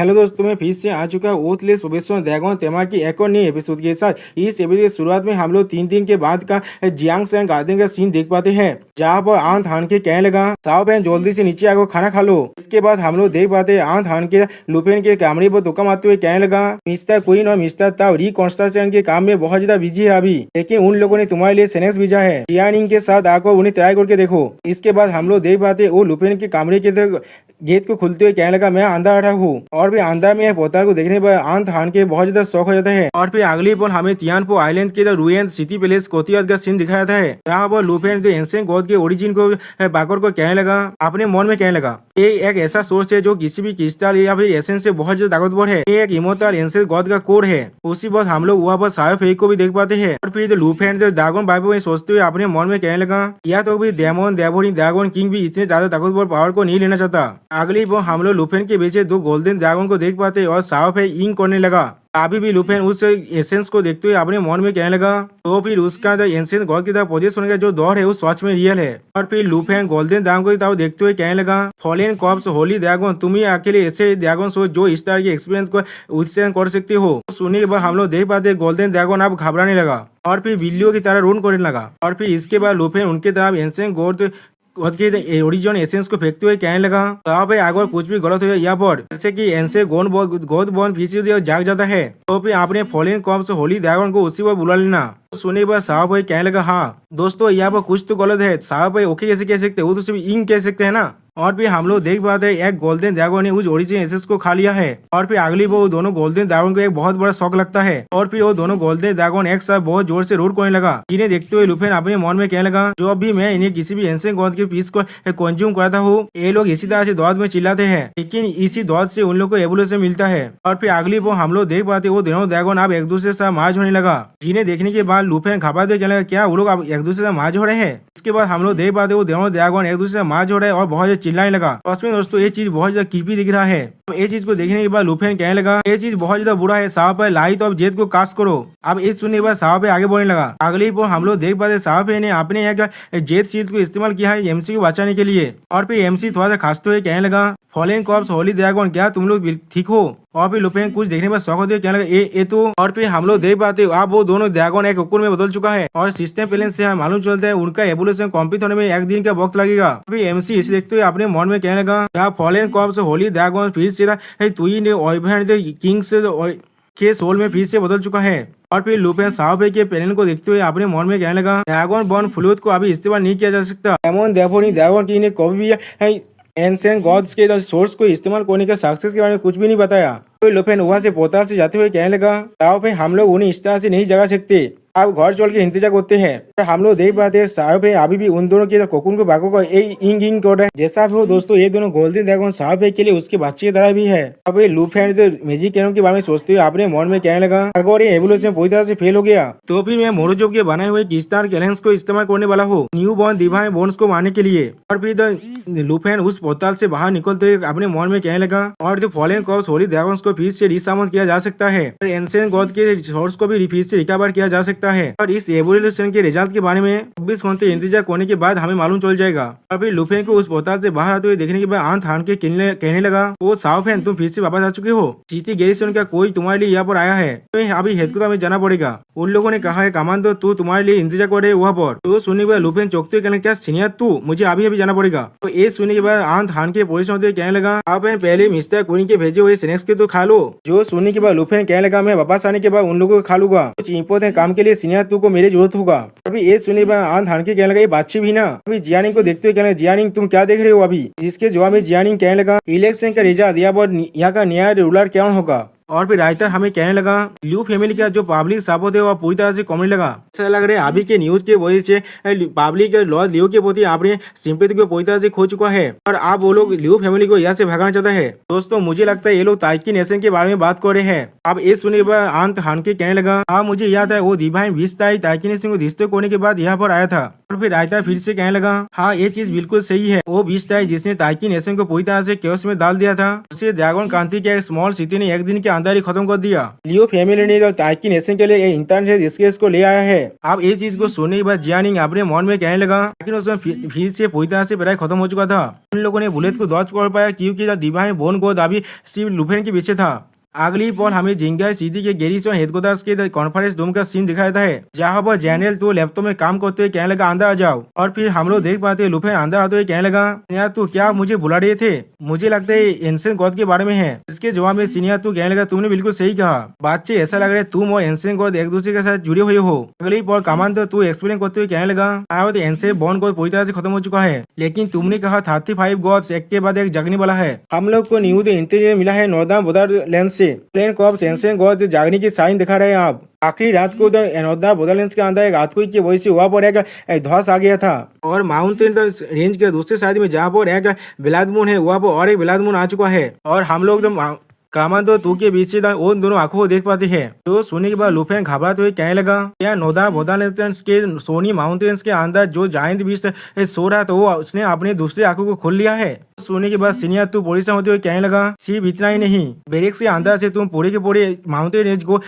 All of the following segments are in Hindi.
हेलो दोस्तों, मैं फिर से आ चुका ओथलेस प्रोफेशनल ड्रैगन तेमार की एक और नई एपिसोड के साथ। इस एपिसोड की शुरुआत में हम लोग 3 दिन के बाद का जियांग सैंग गार्डन का सीन देख पाते हैं, जहाँ पर आंत हान के कहने लगा साओ बहन जल्दी से नीचे आकर खाना खा लो। इसके बाद हम लोग देख पाते हैं आंत हान के लुपेन के कमरे पर धोखा मारते हुए कहने लगा मिस्टर क्वीन और मिस्टर ताओ रिकंस्ट्रक्शन के काम में बहुत ज्यादा बिजी है अभी, लेकिन उन लोगों ने तुम्हारे लिए स्नैक्स भेजा है, जियानिंग के साथ आकर उन्हें ट्राई करके देखो। इसके बाद हम लोग देख पाते वो लुपेन के कमरे के गेट को खुलते हुए कहने लगा मैं अंधा अड़ा हूँ, और भी अंधा में पोतार को देखने पर आंत हान के बहुत ज्यादा शौक हो जाता है। और फिर अगली पल हमें तियानपो आइलैंड के रुएन सिटी पैलेस कोतियात का सीन दिखाया जाता है, जहाँ पर लुपेन एंशिएंट गॉड के ओरिजिन को बाकर को कहने लगा, अपने मन में कहने लगा ये एक ऐसा सोर्स है जो किसी भी क्रिस्टल या फिर एसेंस से बहुत ज्यादा ताकतवर है, ये एक इमोर्टल एंशिएंट गॉड का कोर है। उसी वक्त हम लोग वहाँ पर सायो फेई को भी देख पाते हैं, और फिर लुपेन ड्रैगन बाइबल में सोचते हुए अपने मन में कहने लगा या तो भी डेमन डेवोरिंग ड्रैगन किंग भी इतने ज्यादा ताकतवर पावर को नहीं लेना चाहता। अगली वो हम लोग लुपेन के पीछे 2 गोल्डन ड्रैगन को देख पाते और साओ फेई इंक करने लगा। अभी भी लुपेन उस एसेंस को देखते हुए अपने मन में कहने लगा तो फिर उसका एंशिएंट गॉड की तरह पोजेस होने का जो दौर है उस सच में रियल है। और फिर लुपेन गोल्डन ड्रैगन को तरफ देखते हुए कहने लगा फॉलेन कॉर्प्स होली ड्रैगन, तुम ही अकेले ऐसे ड्रैगन हो जो इस तरह की एक्सपीरियंस को उत्सन्न कर सकते हो। सुनने के बाद हम लोग देख पाते गोल्डन ड्रैगन अब घबराने लगा और फिर बिल्लियों की तरह रोन करने लगा। और फिर इसके बाद लुपेन उनके तरफ एंशिएंट गॉड ओरिजिन एसेंस को फेंकते हुए कहने लगा तो भाई अगर कुछ भी गलत हो जाए यहाँ पर, जैसे कि एंसे गोद बॉन फिर जाग जाता है, तो फिर आपने फॉलिन कॉर्प्स होली ड्रैगन को उसी पर बुला लेना। सुनने पर साहब भाई कहने लगा हाँ दोस्तों यहाँ पर कुछ तो गलत है, साहब भाई ओके कैसे कह सकते वो तो सिर्फ इंग कह सकते हैं ना। और फिर हम लोग देख पाते हैं एक गोल्डन ड्रैगन ने उस ओरिजिन एसेंस को खा लिया है, और फिर अगली वो दोनों गोल्डन ड्रैगन को एक बहुत बड़ा शौक लगता है, और फिर वो दोनों गोल्डन ड्रैगन एक साथ बहुत जोर से रोड करने लगा, जिन्हें देखते हुए लुपेन अपने मन में कहने लगा जो भी मैं इन्हें किसी भी एंशिएंट गॉड के पीस को कंज्यूम कराता हूँ, ये लोग इसी तरह से दौड़ में चिल्लाते हैं, लेकिन इसी दौड़ से उन लोग को एवोल्यूशन मिलता है। और फिर अगली वो हम लोग देख पाते वो दोनों ड्रैगन अब एक दूसरे से मार्च होने लगा, जिन्हें देखने के बाद लुपेन घबराते कहने लगा क्या वो लोग अब एक दूसरे से मार्च हो रहे हैं। इसके बाद हम लोग देख पाते वो दोनों ड्रैगन एक दूसरे से मार्च हो रहे हैं और बहुत ज्यादा चिल्लाने लगा। दोस्तों ये चीज बहुत ज्यादा क्रीपी दिख रहा है। तो ये चीज को देखने के बाद लुपेन कहने लगा ये चीज बहुत ज्यादा बुरा है, साहब पे लाइट और जेद को कास्ट करो। अब इस सुनने के बाद साहब पे आगे बढ़ने लगा। अगली पर हम लोग देख पाते साहब ने अपने एक जेद शील्ड को इस्तेमाल किया है एमसी को बचाने के लिए, और फिर एमसी थोड़ा सा खांसते हुए कहने लगा फॉलेन कॉर्प्स होली ड्रैगन क्या तुम लोग ठीक हो। और फिर लुपेन कुछ देखने पर शौक होते कहने लगा ये तो। और फिर हम लोग देख पाते अब वो दोनों ड्रैगन एक कुकुर में बदल चुका है, और सिस्टम प्लेन से मालूम चलता है उनका एवोल्यूशन कंप्लीट होने में 1 दिन का वक्त लगेगा। फिर एमसी इसे देखते हुए अपने मन में कहने लगा क्या फॉलेन कॉर्प्स होली ड्रैगन फिर से तुई ने किंग्स के सोल में फिर से बदल चुका है। और फिर लुपेन साओ के पेरेंट को देखते हुए अपने मन में कहने लगा ड्रैगन बॉर्न फ्लूइड को अभी इस्तेमाल नहीं किया जा सकता, एमन ड्रैगन की ने कभी भी एंशिएंट गॉड्स के सोर्स को इस्तेमाल करने के सक्सेस के बारे में कुछ भी नहीं बताया। तो लुपेन वहां से पोताल से जाते हुए कहने लगा साओ पे हम लोग उन्हें इस तरह से नहीं जगा सकते, अब घर चल के इंतजार करते हैं। और हम लोग देख पाते हैं साओ पे अभी भी उन दोनों के कोकुन को बाको को इंग इंग कर रहा है। जैसा भी हो दोस्तों ये दोनों गोल्डन ड्रैगन साओ पे के लिए उसके बच्चे की तरह भी है। अब ये लुपेन मैजिक कैनन के बारे में सोचते हुए अपने मन में कहने लगा अगर ये एवोल्यूशन पूरी तरह से फेल हो गया तो फिर मैं मोरोजोब के बनाए हुए क्रिस्टल कैलेंस को इस्तेमाल करने वाला हूँ न्यू बॉर्न डिवाइन बोन्स को मारने के लिए। और फिर लुपेन उस पोर्टल से बाहर निकलते हुए अपने मन में कहने लगा और फॉलेन कॉर्प्स होली ड्रैगन्स को फिर से रिसामन किया जा सकता है, और एंशिएंट गॉड के सोर्स को भी फिर से रिकवर किया जा सकता है। और इस एवोल्यूशन के रिजल्ट के बारे में 24 घंटे इंतजार करने के बाद हमें मालूम चल जाएगा। और फिर लुपेन को उस पोर्टल से बाहर आते हुए देखने के बाद आंत हान के कहने लगा वो साओ फैन तुम फिर से वापस आ चुके हो, चीटी गैरिसन का कोई तुम्हारे लिए यहाँ पर आया है, तो अभी हेड को हमें जाना पड़ेगा। उन लोगों ने कहा है कमांडो तू तुम्हारे लिए इंतजार कर रहे वहाँ पर। तो सुनने के बाद लुपेन चौंकते हुए कहने क्या सीनियर तू मुझे अभी अभी जाना पड़ेगा। तो ये सुनने के बाद आंत हान के पोजिशन होते कहने लगा आप पहले मिस्टर क्वीन के भेजे हुए स्नैक्स के तो खा लो। जो सुनने के बाद लुपेन कहने लगा मैं वापस आने के बाद उन लोगों को खा लूंगा, कुछ इंपॉर्टेंट काम के लिए सीनियर तू को मेरी जरूरत होगा। अभी ये सुनने के बाद आंत हान के कहने लगा ये बातची भी ना। अभी जियानिंग को देखते हुए कहने जियानिंग तुम क्या देख रहे हो अभी। जिसके जवाब में जियानिंग कहने लगा इलेक्शन का रिजल्ट यहाँ का नया रूलर कौन होगा। और फिर राइटर हमें कहने लगा लियू फैमिली का जो पब्लिक सपोर्ट है वह पूरी तरह से कमने लगा। ऐसा लग रहा है अभी के न्यूज के वजह से पब्लिक लॉर्ड लियू के प्रति अपने सिंपैथी को पूरी तरह से खो चुका है, और अब वो लोग लियू फैमिली को यहाँ से भगाना चाहता है। दोस्तों मुझे लगता है ये लोग ताइकी नेशन के बारे में बात कर रहे हैं। अब ये सुनने पर आंत हान के कहने लगा हाँ मुझे याद है वो डिवाइन 20 तारीख ताइकी नेशन को रिश्ते करने के बाद यहाँ पर आया था। और फिर रायता फिर से कहने लगा, हाँ ये चीज बिल्कुल सही है, वो बीस्ट है जिसने ताइकी नेशन को पूरी तरह से केओस में डाल दिया था, उसे ड्रैगन क्रांति के एक स्मॉल सिटी ने एक दिन के अंदर ही खत्म कर दिया। लियो फैमिली ने तो ताइकी नेशन के लिए इंटर्न से स्केच को ले आया है। अब ये चीज को सुनने के बाद जियानिंग अपने मन में कहने लगा, लेकिन उसमें फिर से पूरी तरह से पढ़ाई खत्म हो चुका था। उन लोगों ने बुलेट को दौड़ कर पाया क्योंकि डिवाइन बोन गोद अभी सिर्फ लुफेन के पीछे था। अगली पल हमें जिंगाई सिटी के गेरिसन हेडक्वार्टर्स के कॉन्फ्रेंस रूम का सीन दिखाया जाता है, जहाँ पर जनरल तो लैपटॉप में काम करते हुए कहने लगा अंदर आ जाओ, और फिर हम लोग देख पाते हैं लुफेन अंदर आते हुए कहने लगा, सिनिया तू क्या मुझे बुला रहे थे? मुझे लगता है एंशिएंट गॉड के बारे में है। इसके जवाब में सिनिया तू कहने लगा, तुमने बिल्कुल सही कहा बच्चे, ऐसा लग रहा है तुम और एंशिएंट गॉड एक दूसरे के साथ जुड़े हुए हो। अगली पल कमान तो तू एक्सप्लेन करते हुए कहने लगा, एंशिएंट बॉन्ड गॉड पूरी तरह से खत्म हो चुका है, लेकिन तुमने कहा 35 गॉड्स एक के बाद एक जगने वाला है। हम लोग को न्यूज इंटेलिजेंस मिला है नॉर्दर्न बॉर्डरलैंड से, प्लेन कॉर्प्स एंशिएंट गॉड जागने की साइन दिखा रहे हैं। आप आखिरी रात को नॉर्दर्न बॉर्डरलैंड के अंदर एक अर्थक्वेक की वजह से वहाँ पर एक धस आ गया था, और माउंटेन रेंज के दूसरे साइड में जहाँ पर एक ब्लड मून है वहाँ पर और एक ब्लड मून आ चुका है, और हम लोग कामान तो तू के बीच से उन दोनों आंखों को देख पाते हैं। तो सुनने के बाद लुफेन घबराते हुए कहने लगा, क्या नॉर्दर्न बॉर्डरलैंड के सोनी माउंटेन्स के अंदर जो जायंट बीस्ट सो रहा तो वो उसने अपने दूसरी आंखों को खोल लिया है। सुनने के बाद सीनियर तू परेशान होते हुए कहने लगा, सिर्फ इतना ही नहीं, बैरेक से अंदर से तुम पूरे के पूरे माउंटेन रेंज को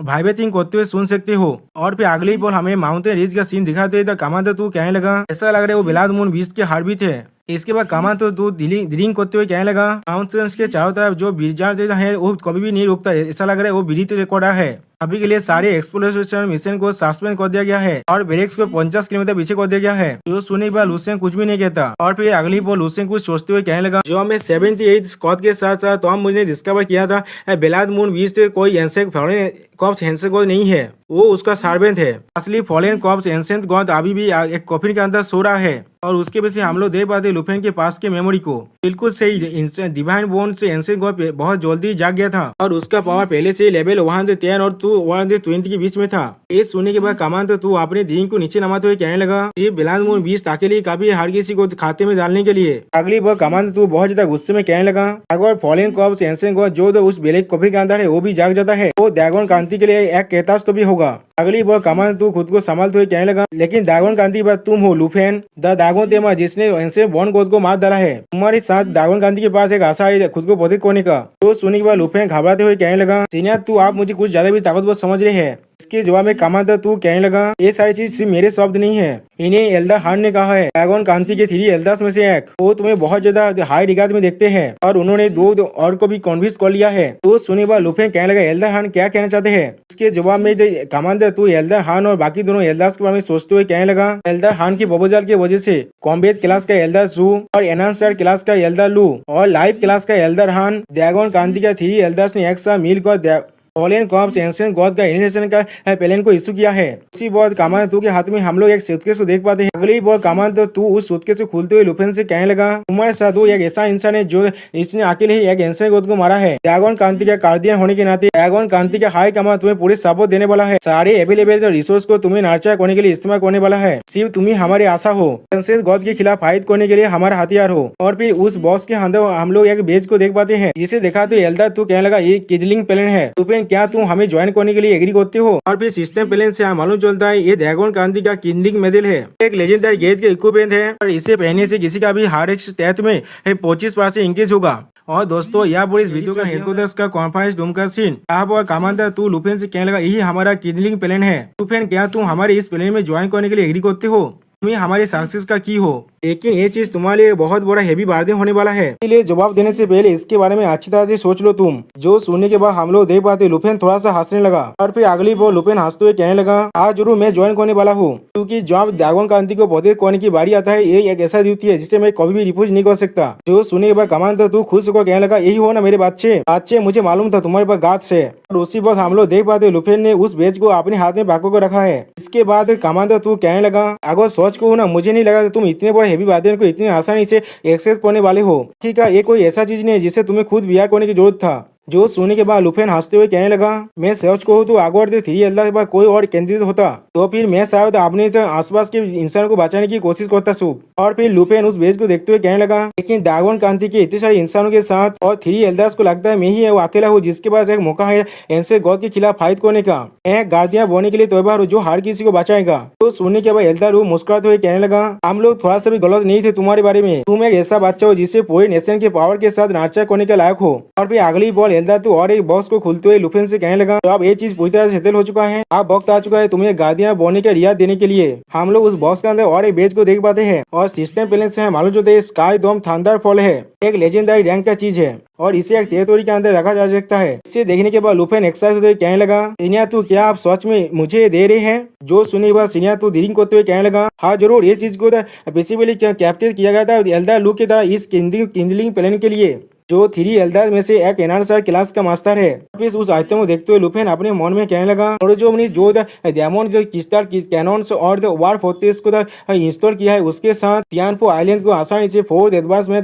वाइब्रेटिंग करते हुए सुन सकते हो। और फिर अगले पल हमें माउंटेन रेंज का सीन दिखाते तो कामान तो तू कहने लगा, ऐसा लग रहा है वो ब्लड मून बीस्ट के हार्टबीट है। इसके बाद कामान तो तू ड्रिंक करते हुए कहने लगा, माउंटेन्स के चारों तरफ जो विजार्ड है वो कभी भी नहीं रुकता है, ऐसा लग रहा है वो बीड़ी रिकॉर्डर है। अभी के लिए सारे एक्सप्लोरेशन मिशन को सस्पेंड कर दिया गया है और ब्रेक्स को 50 किलोमीटर पीछे कर दिया गया है। तो सुनने के बाद लुसेन कुछ भी नहीं कहता, और फिर अगली बार लुसेन कुछ सोचते हुए कहने लगा, जो हमें 78 स्क्वाड के साथ साथ तो हम मुझे डिस्कवर किया था ब्लड मून बीस्ट कोई ancient foreign corps ancient God नहीं है, वो उसका सर्वेंट है। असली फॉरेन कॉर्प्स एंशिएंट गॉड अभी भी एक कॉफिन के अंदर सो रहा है, और उसके पीछे हम लोग देख पाते लुफेन के पास के मेमोरी को। बिल्कुल सही, डिवाइन बोन से एंशिएंट गॉड बहुत जल्दी जाग गया था, और उसका पावर पहले से लेवल 110 और 120 के बीच में था। ये सुनने के बाद कमान तो तू अपने दिन को नीचे नमाते हुए कहने लगा, ये ब्लड मून बीस्ट अकेले काफी हर किसी को खाते में डालने के लिए। अगली बार कमान तो तू बहुत ज्यादा गुस्से में कहने लगा, अगर फॉरेन कॉर्प्स एंशिएंट गॉड जो उस ब्लैक कॉफी के अंदर है वो भी जाग जाता है, वो ड्रैगन क्रांति के लिए एक कैटास तो भी होगा। अगली बार कमान तू खुद को संभालते हुए कहने लगा, लेकिन ड्रैगन क्रांति पर तुम हो लुफेन द ड्रैगन तेमा, जिसने एंशिएंट बॉन्ड गॉड को मार डाला है। तुम्हारे साथ ड्रैगन क्रांति के पास एक आशा है खुद को प्रोटेक्ट करने का। तो सुनने के बाद लुफेन घबराते हुए कहने लगा, सीनियर तू आप मुझे कुछ ज्यादा भी ताकतवर समझ रहे हैं। इसके जवाब में कमान तू कहने लगा, ये सारी चीज सिर्फ मेरे शब्द नहीं है, इन्हें एल्डर हार्न ने कहा है, ड्रैगन क्रांति के 3 एल्डर्स में से एक, वो तुम्हें बहुत ज्यादा हाई रिगार्ड में देखते हैं, और उन्होंने 2 और को भी कन्विंस कर लिया है। तो सुनने बाद लुफेन कहने लगा, एल्डर हार्न क्या कहना चाहते हैं? इसके जवाब में कमान तू एल्डर हार्न और बाकी दोनों एल्डर्स के बारे में सोचते हुए कहने लगा, एल्डर हार्न की प्रपोजल की वजह से कॉम्बैट क्लास का एल्डर जू और एनहांसर क्लास का एल्डर लू और लाइव क्लास का एल्डर हार्न ड्रैगन क्रांति का 3 एल्डर्स ने एक साथ मिलकर फॉरेन कॉर्प्स एंशिएंट गॉड का इनिशिएशन का प्लान को इशू किया है। उसी बार कामान तू के हाथ में हम लोग एक सूटकेस को देख पाते हैं। अगली बार कामान तो तू उस सूटकेस को खोलते हुए लुफेन से कहने लगा, तुम्हारे साथ वो एक ऐसा इंसान है जो इसने अकेले ही एक एंशिएंट गॉड को मारा है। ड्रैगन क्रांति का गार्डियन होने के नाते ड्रैगन क्रांति का हाई कमान तुम्हें पूरे सपोर्ट देने वाला है, सारे अवेलेबल रिसोर्स को तुम्हें नर्चर करने के लिए इस्तेमाल करने वाला है। सिर्फ तुम्ही हमारी आशा हो, एंशिएंट गॉड के खिलाफ फाइट करने के लिए हमारा हथियार हो। और फिर उस बॉक्स के अंदर हम लोग एक बेज को देख पाते हैं, जिसे देखा तो एल्डर तू कहने लगा, ये किडलिंग प्लान है। लुफेन क्या तुम हमें ज्वाइन करने के लिए एग्री करते हो? और फिर सिस्टम प्लान से मालूम चलता है ये ड्रैगन क्रांति का किडलिंग मेडल है, एक लेजेंडरी गेज के इक्विपमेंट है, और इसे पहनने से किसी का भी हार्ट स्टेट में 25% इंक्रीज होगा। और दोस्तों यहाँ पर इस वीडियो का हेडक्वार्टर्स का कॉन्फ्रेंस रूम का सीन, यहाँ पर कमांडर तू लुफेन से कहने लगा, यही हमारा किडलिंग प्लान है। लुफेन क्या तुम हमारे इस प्लान में ज्वाइन करने के लिए एग्री करते हो? तुम्हें हमारे सक्सेस का की हो, लेकिन ये चीज तुम्हारे लिए बहुत बड़ा हेवी बर्डन होने वाला है, इसलिए जवाब देने से पहले इसके बारे में अच्छी तरह से सोच लो तुम। जो सुनने के बाद हम लोग देख पाते लुफेन थोड़ा सा हंसने लगा, और फिर अगली बार लुफेन हंसते हुए कहने लगा, आज जरूर मैं ज्वाइन करने वाला हूँ, क्योंकि जब ड्रैगन क्रांति को प्रोटेक्ट करने की बारी आता है, ये एक ऐसा ड्यूटी है जिसे मैं कभी भी रिफ्यूज नहीं कर सकता। जो सुनने के बाद कमान तो तू खुश होकर कहने लगा, यही हो ना मेरे बच्चे, मुझे मालूम था तुम्हारे पास गाट्स है। और उसी बात हम लोग देख पाते लुफेन ने उस बेच को अपने हाथ में पकड़ कर रखा है। इसके बाद कमान तू कहने लगा, अगर सोच को ना मुझे नहीं लगा तुम इतने बड़े हेवी बर्डन को इतनी आसानी से एक्सेस करने वाले हो। ठीक है, ये कोई ऐसा चीज नहीं है जिसे तुम्हें खुद बिहार करने की जरूरत था। जो सुनने के बाद लुफेन हंसते हुए कहने लगा, मैं सच कहूँ तो अगर तो थ्री एल्डर के पास कोई और केंद्रित होता तो फिर मैं शायद अपने आसपास के इंसानों को बचाने की कोशिश करता सूप। और फिर लुफेन उस बेस को देखते हुए कहने लगा, लेकिन ड्रैगन क्रांति के इतने सारे इंसानों के साथ और थ्री एल्डर्स को लगता है मैं ही वो अकेला हूँ जिसके पास एक मौका है एंसेंट गॉड के खिलाफ फाइट करने का। मैं गार्डियन बनने के लिए तैयार हूँ जो हर किसी को बचाएगा। तो सुनने के बाद एल्डर वो मुस्कुराते हुए कहने लगा, हम लोग थोड़ा सा भी गलत नहीं थे तुम्हारे बारे में। तुम एक ऐसा बच्चा हो जिससे पूरे नेशन के पावर के साथ नाचा करने के लायक हो। और फिर अगली बॉल एल्डर तो और एक बॉक्स को खुलते हुए लुफेन से कहने लगा, तो अब ये चीज पूरी तरह से सेटल हो चुका है। अब वक्त आ चुका है तुम्हें गार्डियन बनने का रियायत देने के लिए। हम लोग उस बॉक्स के अंदर और एक बेच को देख पाते हैं और सिस्टम पहले से मालूम जो स्काई डोम थंडर फॉल है, एक लेजेंडरी रैंक का चीज है और इसे एक टेरिटोरी के अंदर रखा जा सकता है। इसे देखने के बाद लुफेन एक्साइटेड होते कहने लगा, सीनिया तू क्या आप सच में मुझे दे रहे हैं? जो सुनने के बाद सीनिया तू डीलिंग करते हुए कहने लगा, हाँ जरूर, ये चीज को बेसिकली कैप्चर किया गया था एल्डर लुक की तरह इस किंडलिंग प्लान के लिए, जो थ्री एल्डर में से एक एनहांसर क्लास का मास्टर है। फिर उस आइटम को देखते हुए लुफेन अपने मन में कहने लगा, और जो हमने जो डायमंड जो क्रिस्टल कैनन्स और द वार फोर्ट्रेस को इंस्टॉल किया है उसके साथ तियानपो आइलैंड को आसानी से फोर्थ एडवांस में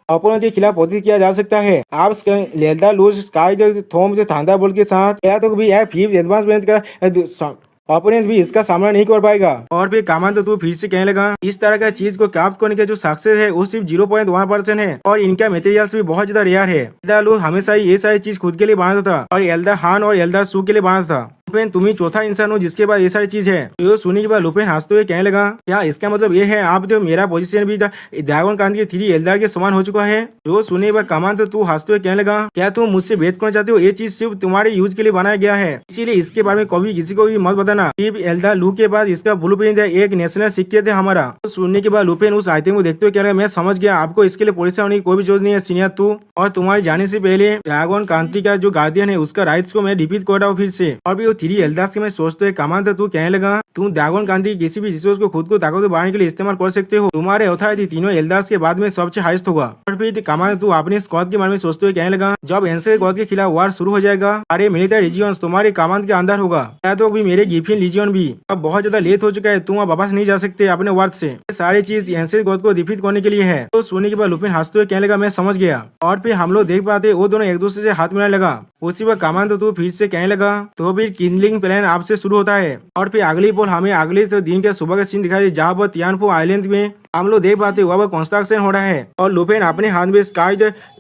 अपोनेंट के खिलाफ प्रतिरोध किया जा सकता है। आप लेल्डा लूज स्काई थोम से थांडा बोल के साथ या तो भी फिफ्थ एडवांसमेंट का ओपोनेंट भी इसका सामना नहीं कर पाएगा। और फिर कामान तो तू फिर से कहने लगा, इस तरह का चीज को क्राफ्ट करने का जो सक्सेस है वो सिर्फ 0.1% है और इनका मटेरियल्स भी बहुत ज्यादा रेयर है। एल्डर लू हमेशा ही ये सारी चीज खुद के लिए बनाता था और एल्डर हान और एल्डर सू के लिए बनाता था। लुफेन तुम ही चौथा इंसान हो जिसके पास ये सारी चीज है। तो सुनने के बाद लुफेन हंसते हुए कहने लगा, क्या इसका मतलब ये है आप जो मेरा पोजीशन भी ड्रैगन कांत के थ्री एल्डर के समान हो चुका है? जो सुनने के बाद कामान तो तू हंसते हुए कहने लगा, क्या तुम मुझसे भेद करना चाहते हो? ये चीज सिर्फ तुम्हारे यूज के लिए बनाया गया है, इसीलिए इसके बारे में कभी किसी को भी मत बताना। सिर्फ एल्डर लू के पास इसका ब्लूप्रिंट है, एक नेशनल सीक्रेट है हमारा। तो सुनने के बाद लुफेन उस आइटम को देखते हुए कह रहा है, मैं समझ गया, आपको इसके लिए परेशान होने की कोई भी जरूरत नहीं है सीनियर तू। और तुम्हारे जाने से पहले ड्रैगन क्रांति का जो गार्डियन है उसका राइट्स को मैं रिपीट कर रहा हूँ फिर से। और भी वो थ्री एल्डर्स के मैं सोचते हुए कामान था तू कहने लगा, तुम ड्रैगन क्रांति किसी भी रिसोर्स को खुद को ताकत बढ़ाने के लिए इस्तेमाल कर सकते हो। तुम्हारे अथॉरिटी तीनों एल्डर्स के बाद में सबसे हाईएस्ट होगा। और फिर कामान तू अपने स्क्वाड के बारे में सोचते हुए कहने लगा, जब एंसेंट गॉड के खिलाफ वार शुरू हो जाएगा अरे मिलिट्री रीजियंस तुम्हारे कमांड के अंदर होगा, या तो भी मेरे गिफिन लीजियन भी। अब बहुत ज्यादा लेट हो चुका है, तुम अब वापस नहीं जा सकते अपने वर्ड से। सारी चीज एंसेंट गॉड को डिफीट करने के लिए है। तो सुनने के बाद लुफेन हंसते हुए कहने लगा, मैं समझ गया। और फिर हम लोग देख पाते वो दोनों एक दूसरे से हाथ मिलाने लगा। उसी वक्त कमान तो तू फिर से कहने लगा, तो फिर किंडलिंग प्लान आपसे शुरू होता है। और फिर अगली पोल हमें अगले दिन के सुबह का सीन दिखाई जहाँ पर तियानपो आइलैंड में हम लोग देख पाते वहाँ पर कंस्ट्रक्शन हो रहा है और लुफेन अपने हाथ में स्काई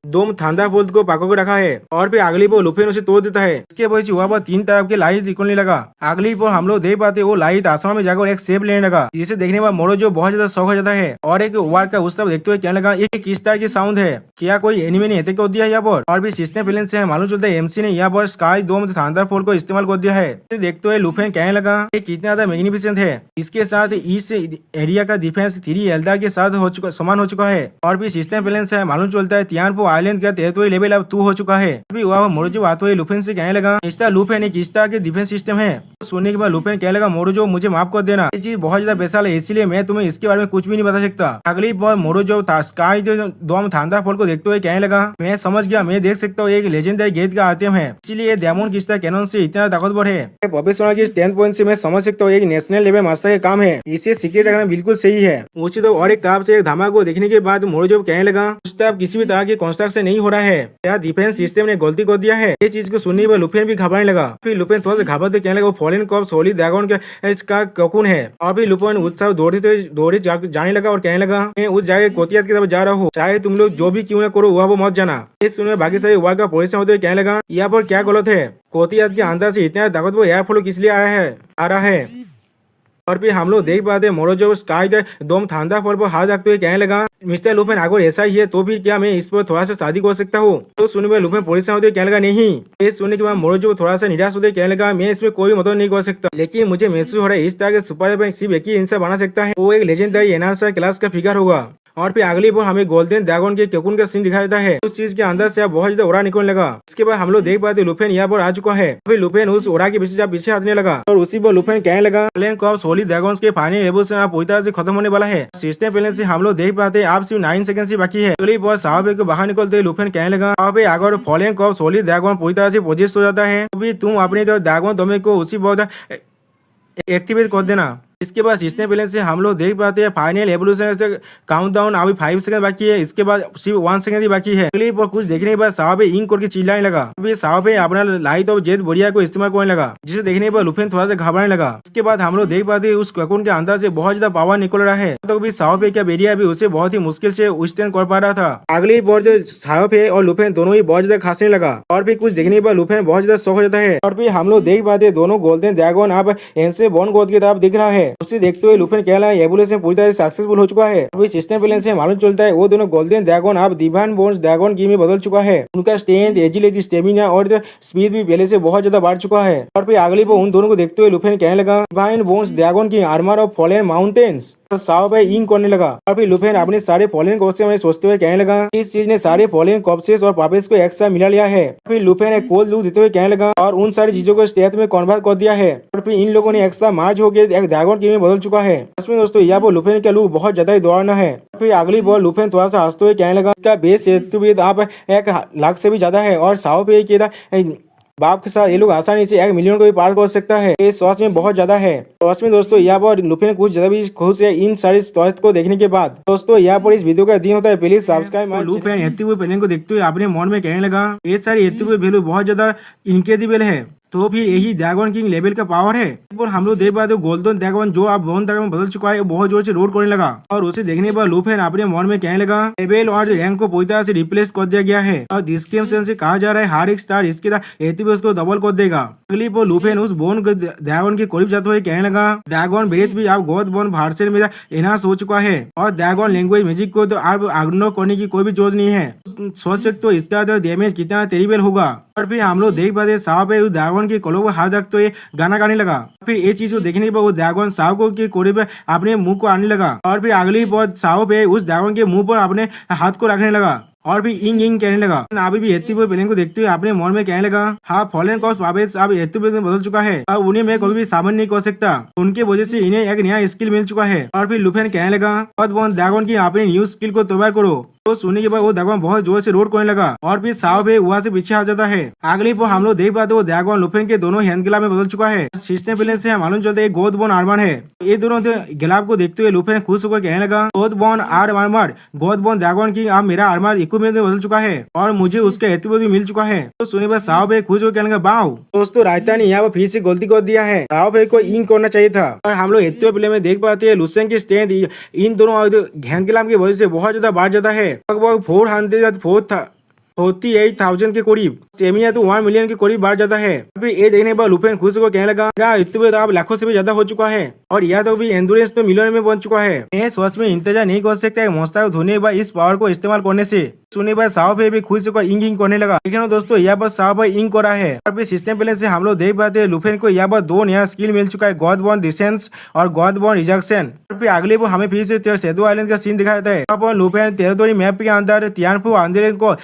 डोम थंडरबोल्ट को पकड़ के रखा है। और फिर अगली पोल लुफेन उसे तोड़ देता है। इसके वजह वहाँ पर तीन तरफ के लाइट निकलने लगा। अगली पोल हम लोग देख पाते वो लाइट आसमान में जाकर एक शेप लेने लगा, जिसे देखने में मोरो जो बहुत ज्यादा शौक हो जाता है। और एक वार्ड का उस तरफ देखते हुए कहने लगा, ये किस तरह की साउंड है? क्या कोई एनिमे ने अटैक कर दिया है यहाँ पर? और भी सिस्टम प्लेन से मालूम चलता है एमसी ने यहाँ पर स्काई डोम थंडरबोल्ट को इस्तेमाल कर दिया है। देखते हुए लुफेन कहने लगा, ये कितना ज्यादा मैग्निफिसेंट है। इसके साथ ईस्ट एरिया का डिफेंस थ्री एल्डर के साथ समान हो चुका है। और भी सिस्टम प्लेन से मालूम चलता है तियानपो आइलैंड का टेरिटोरी लेवल अब 2 हो चुका है। अभी वह मोरोजो आते हुए लुफेन से कहने लगा, मिस्टर लुफेन एक इस तरह के डिफेंस सिस्टम है। तो सुनने के बाद लुफेन कहने लगा, मोरोजो मुझे माफ कर देना, ये चीज बहुत ज्यादा बेसाल है, इसलिए मैं तुम्हें इसके बारे में कुछ भी नहीं बता सकता। अगली बार मोरोजो स्काई डोम थंडरबोल्ट को देखते हुए कहने लगा, मैं समझ गया, मैं देख सकता हूँ एक लेजेंडरी गेट का आइटम है, इसलिए डायमंड किस्ता कैनन से इतना ताकतवर है। प्रोफेशनल की स्टैंड पॉइंट से मैं समझ सकता हूँ एक नेशनल लेवल मास्टर का काम है, इसे सीक्रेट रखना बिल्कुल सही है। उसी तो और एक तरफ से एक धमाके को देखने के बाद मोरोजो कहने लगा, उस तरफ किसी भी तरह की कंस्ट्रक्शन नहीं हो रहा है, क्या डिफेंस सिस्टम ने गलती कर दिया है? ये चीज को सुनने पर लुफेन भी घबराने लगा। फिर लुफेन थोड़ा सा घबराते कहने लगा, फॉरेन कॉप सोली ड्रैगन का ककून है। और फिर लुफेन उत्साह दौड़े जाने लगा और कहने लगा, मैं उस जगह कोतियात की तरफ जा रहा हूँ, चाहे तुम लोग जो भी क्यों ना करो वह वो मत जाना। इस सुनने बाकी सारे वार का परेशान होते हुए कहने लगा, यहाँ पर क्या गलत है? कोतियात के अंदर से इतना ताकतवर एयर फ्लो किस लिए आ रहा है? और फिर हम लोग देख पाते मोरोजो स्काई डोम थंडरबोल्ट पर हाथ रखते हुए कहने लगा, मिस्टर लुफेन अगर ऐसा ही है तो फिर क्या मैं इस पर थोड़ा सा शादी कर सकता हूँ? तो सुनने में लुफेन परेशान होते कहने लगा, नहीं। ये सुनने के बाद मोरोजो थोड़ा सा निराश होते कहने लगा, मैं इसमें कोई मदद नहीं कर सकता, लेकिन मुझे महसूस हो रहा है इस तरह के सुपर बैंक सिर्फ एक ही इंसान बना सकता है, वो एक लेजेंडरी एनहांसर क्लास का फिगर होगा। और फिर अगली बार हमें गोल्डन ड्रैगन के ककून का सीन दिखाई देता है। उस चीज के अंदर से अब बहुत ज्यादा ओरा निकलने लगा। इसके बाद हम लोग देख पाते लुफेन यहाँ पर आ चुका है। फिर लुफेन उस ओरा के पीछे हटने लगा और उसी पर लुफेन कहने लगा, प्लेन कॉप्स होली ड्रैगन्स के फाइनल एवोल्यूशन पूरी तरह से खत्म होने वाला है। सिस्टम प्लेन से हम लोग देख पाते आप सिर्फ 9 सेकंड से बाकी है। अगली बार साहब को बाहर निकलते लुफेन कहने लगा, अगर फॉलेन कॉप्स होली ड्रैगन पूरी तरह से पोजेस हो जाता है तो भी तुम अपने ड्रैगन दमे को उसी बहुत एक्टिवेट कर देना। इसके बाद सिस्टम बैलेंस से हम लोग देख पाते हैं फाइनल एवोल्यूशन से काउंटडाउन अभी 5 सेकंड बाकी है, इसके बाद सिर्फ 1 सेकंड ही बाकी है। क्लिप और कुछ देखने के बाद साहब इंक करके चिल्लाने लगा। अभी साहब अपना लाइट और जेट बढ़िया को इस्तेमाल करने लगा, जिसे देखने पर लुफेन थोड़ा सा घबराने लगा। इसके बाद हम लोग देख पाते हैं उस कोकून के अंदर से बहुत ज्यादा पावर निकल रहा है, तो अभी साहब क्या बेरिया भी उसे बहुत ही मुश्किल से विथस्टैंड कर पा रहा था। अगली बार जो साहब और लुफेन दोनों ही बहुत ज्यादा खांसने लगा, और फिर कुछ देखने पर लुफेन बहुत ज्यादा शौक हो जाता है। और फिर हम लोग देख पाते हैं दोनों गोल्डन ड्रैगन अब एनसे बॉन गोद की तरफ दिख रहा है। उसे देखते हुए लुफेन कह रहा है एवोल्यूशन पूरी तरह से सक्सेसफुल हो चुका है। अभी सिस्टम बैलेंस से मालूम चलता है वो दोनों गोल्डन ड्रैगन अब डिवाइन बोन्स ड्रैगन की में बदल चुका है। उनका स्ट्रेंथ, एजिलिटी, स्टेमिना और स्पीड भी पहले से बहुत ज्यादा बढ़ चुका है। और फिर अगली बार उन दोनों को देखते हुए लुफेन कहने लगा डिवाइन बोन्स ड्रैगन की आर्मर ऑफ फॉलन माउंटेन्स। तो साओ भाई इंक करने लगा, और फिर लुफेन अपने सारे फॉलन कॉप्स में सोचते हुए कहने लगा इस चीज ने सारे फॉलन कॉप्सेस और पापेट्स को एक साथ मिला लिया है। फिर लुफेन एक कोल्ड लुक देते हुए कहने लगा और उन सारी चीजों को स्टेथ में कन्वर्ट कर दिया है। और फिर इन लोगों ने एक साथ मार्च होकर एक ड्रैगन की में बदल चुका है। इसमें दोस्तों यहाँ पर लुफेन का लुक बहुत ज्यादा ही दौड़ना है। फिर अगली बार लुफेन थोड़ा सा हंसते हुए कहने लगा इसका बेस आप 1 लाख से भी ज्यादा है, और साओ पे बाप के साथ ये लोग आसानी से 1 मिलियन को भी पार कर सकता है। ये स्वास्थ्य में बहुत ज्यादा है। तो में दोस्तों यहाँ पर लुफेन कुछ ज्यादा भी खुश है इन सारी स्वास्थ्य को देखने के बाद। दोस्तों यहाँ पर इस वीडियो का दिन होता है प्लीज सब्सक्राइब। लुफेन एत्ती हुए प्लेन को देखते हुए अपने मन में कहने लगा ये सारी एत्ती हुए वैल्यू बहुत ज्यादा इनक्रेडिबल है, तो फिर यही ड्रैगन किंग लेवल का पावर है। पर हम लोग देख पाते गोल्डन ड्रैगन जो अब बोन ड्रैगन में बदल चुका है, बहुत जोर से रोड करने लगा, और उसे देखने पर लुफेन अपने मन में कहने लगा लेवल और रैंक को पूरी तरह से रिप्लेस कर दिया गया है, और डिस्क्रिप्शन से कहा जा रहा है हर एक स्टार इसके एटीपी को डबल कर देगा। अगली पर लुफेन उस बोन ड्रैगन के करीब जाते हुए कहने लगा ड्रैगन ब्रेथ भी अब गॉड बोन वर्जन में एनहांस हो चुका है, और ड्रैगन लैंग्वेज मैजिक को तो अब इग्नोर करने की कोई भी जरूरत नहीं है। सोच सकते हो इसका तो डैमेज कितना टेरिबल होगा। और फिर हम लोग देख पाते साहब उस ड्रैगन के कलों को हाथ रखते हुए गाना गाने लगा। फिर ये चीज को देखने पर वो ड्रैगन साहब को के कोरे पे अपने मुंह को आने लगा, और फिर अगली बार साहब पे उस ड्रैगन के मुंह पर अपने हाथ को रखने लगा, और भी इंग इंग कहने लगा। अभी भी एत्ती प्लेन को देखते हुए अपने मन में कहने लगा हाँ फॉलन कॉप्स वापस अब एत्ती प्लेन में बदल चुका है, अब उन्हें मैं कभी भी सामने नहीं कर सकता, उनके वजह से इन्हें एक नया स्किल मिल चुका है। और फिर लुफेन कहने लगा ड्रैगन की अपनी न्यू स्किल को तैयार करो। तो सुनने के बाद वो ड्रैगन बहुत जोर से रोड करने लगा, और फिर साओ पे वहाँ से पीछे आ जाता है। अगली पर हम लोग देख पाते वो ड्रैगन लुफेन के दोनों हैंड गिलाब में बदल चुका है। सिस्टम बैलेंस से मालूम चलता है गोद बोन आर्मर है। ये दोनों गिलाब को देखते हुए लुफेन खुश होकर कहने लगा गोद बोन आर्मर गोद बोन ड्रैगन की अब मेरा आर्मर इक्विपमेंट में बदल चुका है, और मुझे उसका एट्रीब्यूट भी मिल चुका है। तो सुनने पर साओ पे खुश होकर कहने लगा बाव दोस्तों रायता ने यहाँ पर फिर से गलती कर दिया है, साओ पे को इंक करना चाहिए था। और हम लोग एट्टी प्ले में देख पाते हैं लुसेन की स्ट्रेंथ इन दोनों हैंड गिलाब की वजह से बहुत ज्यादा बढ़ जाता है, लगभग 448,000 के करीब, स्टेमिना तो 1 मिलियन के करीब बढ़ जाता है। फिर ये देखने पर लुफेन खुश होकर कहने लगा मेरा एट्रीब्यूट अब लाखों से भी ज्यादा हो चुका है, और यह तो भी एंडुरेंस तो मिलियन में बन चुका है। मैं सोच में इंतजार नहीं कर सकता मोस्ता को धोने पर इस पावर को इस्तेमाल करने से। सुनने पर साओ पे भी खुश होकर इंग इंग करने लगा। लेकिन दोस्तों यहाँ पर साओ पे इंग करा है, और फिर सिस्टम बैलेंस से हम लोग देख पाते हैं लुफेन को यहाँ पर 2 नया स्किल मिल चुका है, गॉड बॉर्न डिसेंस और गॉड बॉर्न रिजेक्शन। फिर अगले वो हमें फिर से शेडो आइलैंड का सीन दिखाया जाता है। अब लुफेन टेरिटोरी मैप के अंदर तियानफू आंदोलन को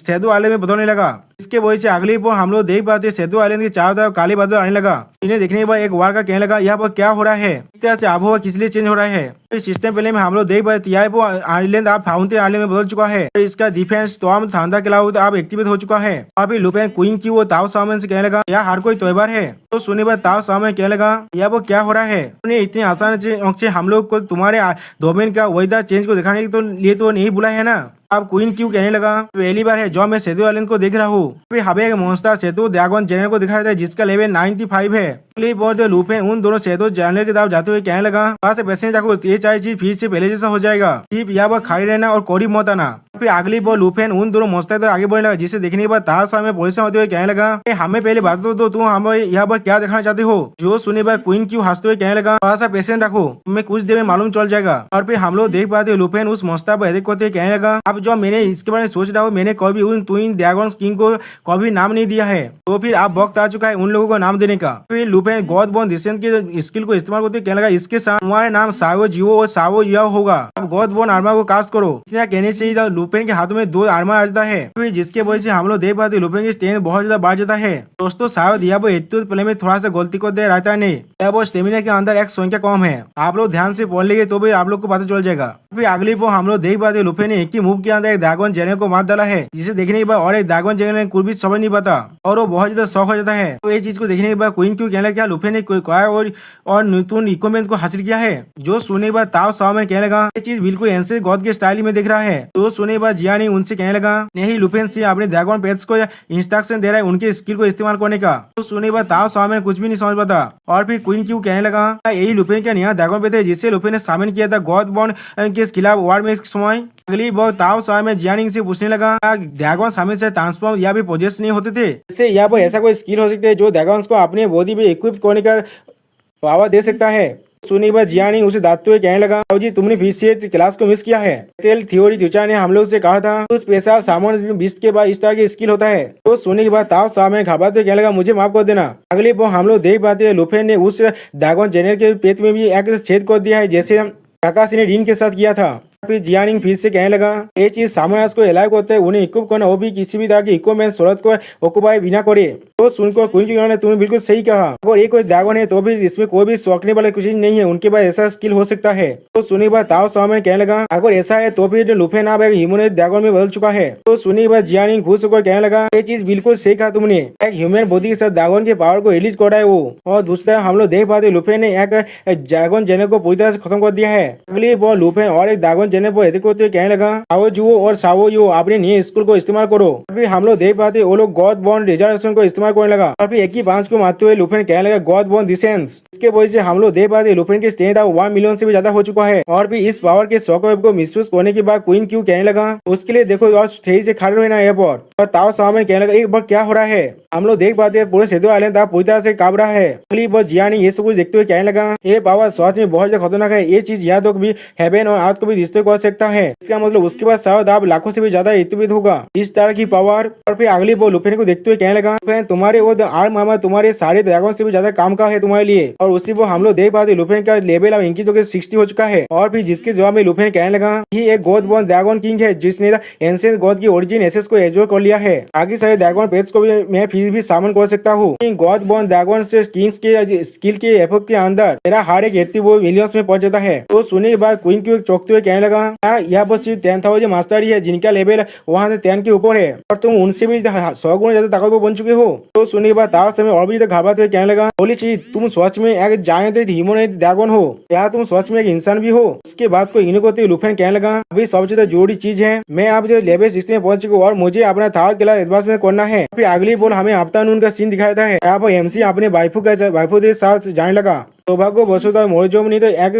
शेडो आइलैंड में बदलने लगा। इसके वजह से अगली पर हम लोग देख पाते शेडो आइलैंड के चारों तरफ काले बादल आने लगा। इन्हें देखने के बाद एक वार का कहने लगा यहाँ पर क्या हो रहा है, इस तरह से आबोहवा किस लिए चेंज हो रहा है। इस सिस्टम पहले में हम लोग देख पाते आइलैंड अब फाउंटेन आइलैंड में बदल चुका है, और इसका डिफेंस स्टॉर्म थंडर क्लाउड अब एक्टिवेट हो चुका है। और फिर लुफेन क्वीन की वो ताओ सामन से कहने लगा यह हर कोई त्योहार है। तो सुनने पर ताओ सामन कहने लगा यह वो क्या हो रहा है, उन्हें इतनी आसान से हम लोग को तुम्हारे डोमेन का वेदर चेंज को दिखाने के लिए तो नहीं बुला है ना। अब क्वीन क्यों कहने लगा पहली बार है जब मैं शेडो आइलैंड को देख रहा हूँ। फिर हमें एक मॉन्स्टर शेडो ड्रैगन जनरल को दिखाया था जिसका लेवल 95 है। लुफेन उन दोनों शेडो जनरल की तरफ जाते हुए कहने लगा वहाँ से पैसे देखो ये सारी चीज फिर से पहले जैसा हो जाएगा, सिर्फ यहाँ पर खड़े रहना और करीब मत आना। फिर अगली बार लुफेन उन दोनों मॉन्स्टर तक आगे बढ़ने लगा, जिसे देखने के बाद तार सामने परेशान होते हुए कहने लगा हमें पहले बात तो तुम हमें यहाँ पर क्या दिखाना चाहते हो। जो सुने पर क्वीन क्यों हंसते हुए कहने लगा थोड़ा सा पेशेंस रखो, तुम्हें कुछ देर में मालूम चल जाएगा। और फिर हम लोग देख पाते लुफेन उस मॉन्स्टर पर करते कहने लगा अब जो मैंने इसके बारे में सोच रहा हूँ, मैंने कभी उन ट्विन ड्रैगन किंग को कभी नाम नहीं दिया है, तो फिर आप वक्त आ चुका है उन लोगों को नाम देने का। फिर लुफेन गॉड बॉर्न डिसेंट की स्किल को इस्तेमाल करते कहने लगा इसके साथ तुम्हारा नाम सावो जियो और सावो या होगा, अब गॉड बॉर्न आर्मर को कास्ट करो। इतना कहने से ही लुफेन के हाथों में 2 आर्मर आ जाता है, फिर जिसके वजह से हम लोग देख पाते लुफेन की स्ट्रेंथ बहुत ज्यादा बढ़ जाता है। दोस्तों शायद यह वो एट्टी प्ले में थोड़ा सा गलती को दे रहता है नहीं, यह वो स्टेमिना के अंदर एक संख्या कम है, आप लोग ध्यान से पढ़ लेंगे तो भी आप लोग को पता चल जाएगा। फिर अगली वो हम लोग देख पाते लुफेन ने एक ही मूव के अंदर एक ड्रैगन जेनर को मार डाला है, जिसे देखने के बाद और एक ड्रैगन जेनर ने कुछ भी समझ नहीं पाता और वो बहुत ज्यादा शौक हो जाता है। तो ये चीज को देखने के बाद क्वीन क्यों कहने लगा लुफे ने और नूतन इक्विपमेंट को हासिल किया है। जो सुनने के बाद ताओ साओ में कहने लगा ये चीज बिल्कुल एंशिएंट गॉड के स्टाइल में दिख रहा है। तो सुनने के बाद जियानी उनसे कहने लगा नहीं, लुफेन से अपने ड्रैगन पेट्स को इंस्ट्रक्शन दे रहा है उनके स्किल को इस्तेमाल करने का। तो सुनने के बाद ताओ साओ में कुछ भी नहीं समझ पाता और फिर क्वीन क्यों कहने लगा यही लुफेन का नया ड्रैगन पेट है जिसे लुफेन ने शामिल किया था गॉड बॉन्ड के खिलाफ वार में समय। अगली बार ताओ साओ में जियानिंग से पूछने लगा ड्रैगन शामिल से ट्रांसफॉर्म या भी पोजेस नहीं होते थे, इससे यहाँ पर ऐसा कोई स्किल हो सकता है जो ड्रैगन को अपने बॉडी में इक्विप करने का पावर दे सकता है। सुनी बात जियानी उसे दांतते हुए कहने लगा जी तुमने फिजिक्स क्लास को मिस किया है। तेल थ्योरी टीचर ने हम लोग से कहा था उस पेशा सामान्य 20 के बाद इस तरह की स्किल होता है। तो सुनने के बाद ताओ सामने घबराते कहने लगा मुझे माफ कर देना। अगले बार हम लोग देख पाते लुफेन ने उस ड्रैगन जेनर के पेट में भी एक छेद कर दिया है जैसे काकाशी ने रीन के साथ किया था। फिर जियानिंग फिर से कहने लगा ये चीज सामराज को अलाउ करते हैं उन्हें इक्विप करना, वो भी किसी भी तरह की इक्विपमेंट सूरत को ऑक्युपाई बिना करे। तो सुनकर क्वीन ने तुम्हें बिल्कुल सही कहा, अगर ये कोई ड्रैगन है तो भी इसमें कोई भी सोचने वाला कुछ नहीं है, उनके पास ऐसा स्किल हो सकता है। तो सुनी बात ताओ साओ में कहने लगा अगर ऐसा है तो फिर लुफेन अब एक ह्यूमन ड्रैगन में बदल चुका है। तो सुनी बात जियानिंग खुश होकर कहने लगा ये चीज बिल्कुल सही कहा तुमने, एक ह्यूमन बॉडी के साथ ड्रैगन के पावर को रिलीज कर रहा है वो। और दूसरा हम लोग देख पाते लुफेन ने एक ड्रैगन जेनर को पूरी तरह से खत्म कर दिया है। अगली बार लुफेन और एक ड्रैगन जेनर को एडिट करते कहने लगा आओ जुओ और सावो यू अपने नए स्कूल को इस्तेमाल करो। फिर हम लोग देख पाते वो लोग गॉड बॉन्ड रिजर्वेशन को इस्तेमाल करने लगा और फिर एक ही बांस को मारते हुए लुफेन कहने लगा गॉड बॉन्ड डिसेंस। इसके वजह से हम लोग देख पाते लुफेन की स्ट्रेंथ अब 1 मिलियन से भी ज्यादा हो चुका है। और फिर इस पावर के शॉकवेव को महसूस करने के बाद क्वीन क्यों कहने लगा उसके लिए देखो और सही से खड़े रहना एयरपोर्ट। और ताओ साओ में कहने लगा एक बार क्या हो रहा है। हम लोग देख पाते हैं पूरे सेतु आइलैंड पूरी तरह से कांप रहा है। अगली बार जियानी ये सब कुछ देखते हुए कहने लगा ये पावर सच में बहुत ज्यादा खतरनाक है, ये चीज याद हो भी हेवन और अर्थ को भी रिश्ते कर सकता है। इसका मतलब उसके बाद शायद आप लाखों से भी ज्यादा हितविद होगा इस तरह की पावर। और फिर अगली बार लुफेन को देखते हुए कहने लगा तुम्हारे वो आर्म मामा तुम्हारे सारे ड्रैगन से भी ज्यादा काम का है तुम्हारे लिए। और उसी वो हम लोग देख पाते लुफेन का लेवल अब इंक्रीज होकर 60 हो चुका है। और फिर जिसके जवाब में लुफेन कहने लगा ये एक गॉड बॉर्न ड्रैगन किंग है जिसने एंशिएंट गॉड की ओरिजिन एसेस को एब्जॉर्ब कर लिया है। आगे सारे ड्रैगन पेट्स को भी मैं फिर भी सामन कर सकता हूँ। गॉड बॉर्न ड्रैगन से किंग्स के स्किल के एफेक्ट के अंदर मेरा हर एक व्यक्ति वो मिलियंस में पहुंच जाता है। तो सुनने के बाद क्वीन क्यों चौंकते हुए कहने लगा यहाँ पर सिर्फ 10,000 मास्टर ही है जिनका लेवल वहाँ से 10 के ऊपर है और तुम उनसे भी 100 गुना ज्यादा ताकतवर बन चुके हो। तो सुनने के बाद ताओ समय और भी घबराते हुए कहने लगा बोली चीज तुम सच में एक जायंट ह्यूमन ड्रैगन हो या तुम सच में एक इंसान भी हो। उसके बाद को इन्हें को लुफेन कहने लगा अभी सबसे ज्यादा जरूरी चीज है मैं आप जो लेवल 60 में पहुंच चुका और मुझे अपना थर्ड क्लास एडवांसमेंट करना है। फिर अगली बोल हमें आफ्टरनून का सीन दिखाया है। यहाँ पर एमसी अपने वाइफू के साथ जाने लगा। सौभाग्य वसुधा मोरजो ने तो एक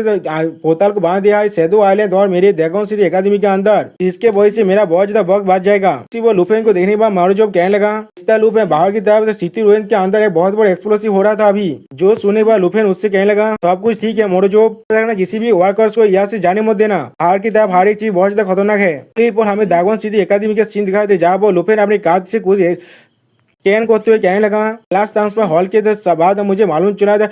पोर्टल को बांध दिया है सेदो आइलैंड और मेरे ड्रैगन सिटी एकेडमी के अंदर, जिसके वजह से मेरा बहुत ज्यादा वक्त बच जाएगा। वो लुफेन को देखने के बाद मोरजो कहने लगा इस लूप में बाहर की तरफ सिटी रुइन के अंदर एक बहुत बड़ा एक्सप्लोसिव हो रहा था अभी। जो सुनने के बाद लुफेन उससे कहने लगा सब कुछ ठीक है मोरजो, किसी भी वर्कर्स को यहाँ से जाने मत देना, बाहर की तरफ हर एक चीज बहुत ज्यादा खतरनाक है। और हमें ड्रैगन सिटी एकेडमी के सीन दिखाई दे जहाँ पर लुफेन अपने काज से कुछ स्कैन करते हुए कहने लगा क्लास ट्रांसफर हॉल के बाद मुझे मालूम चला था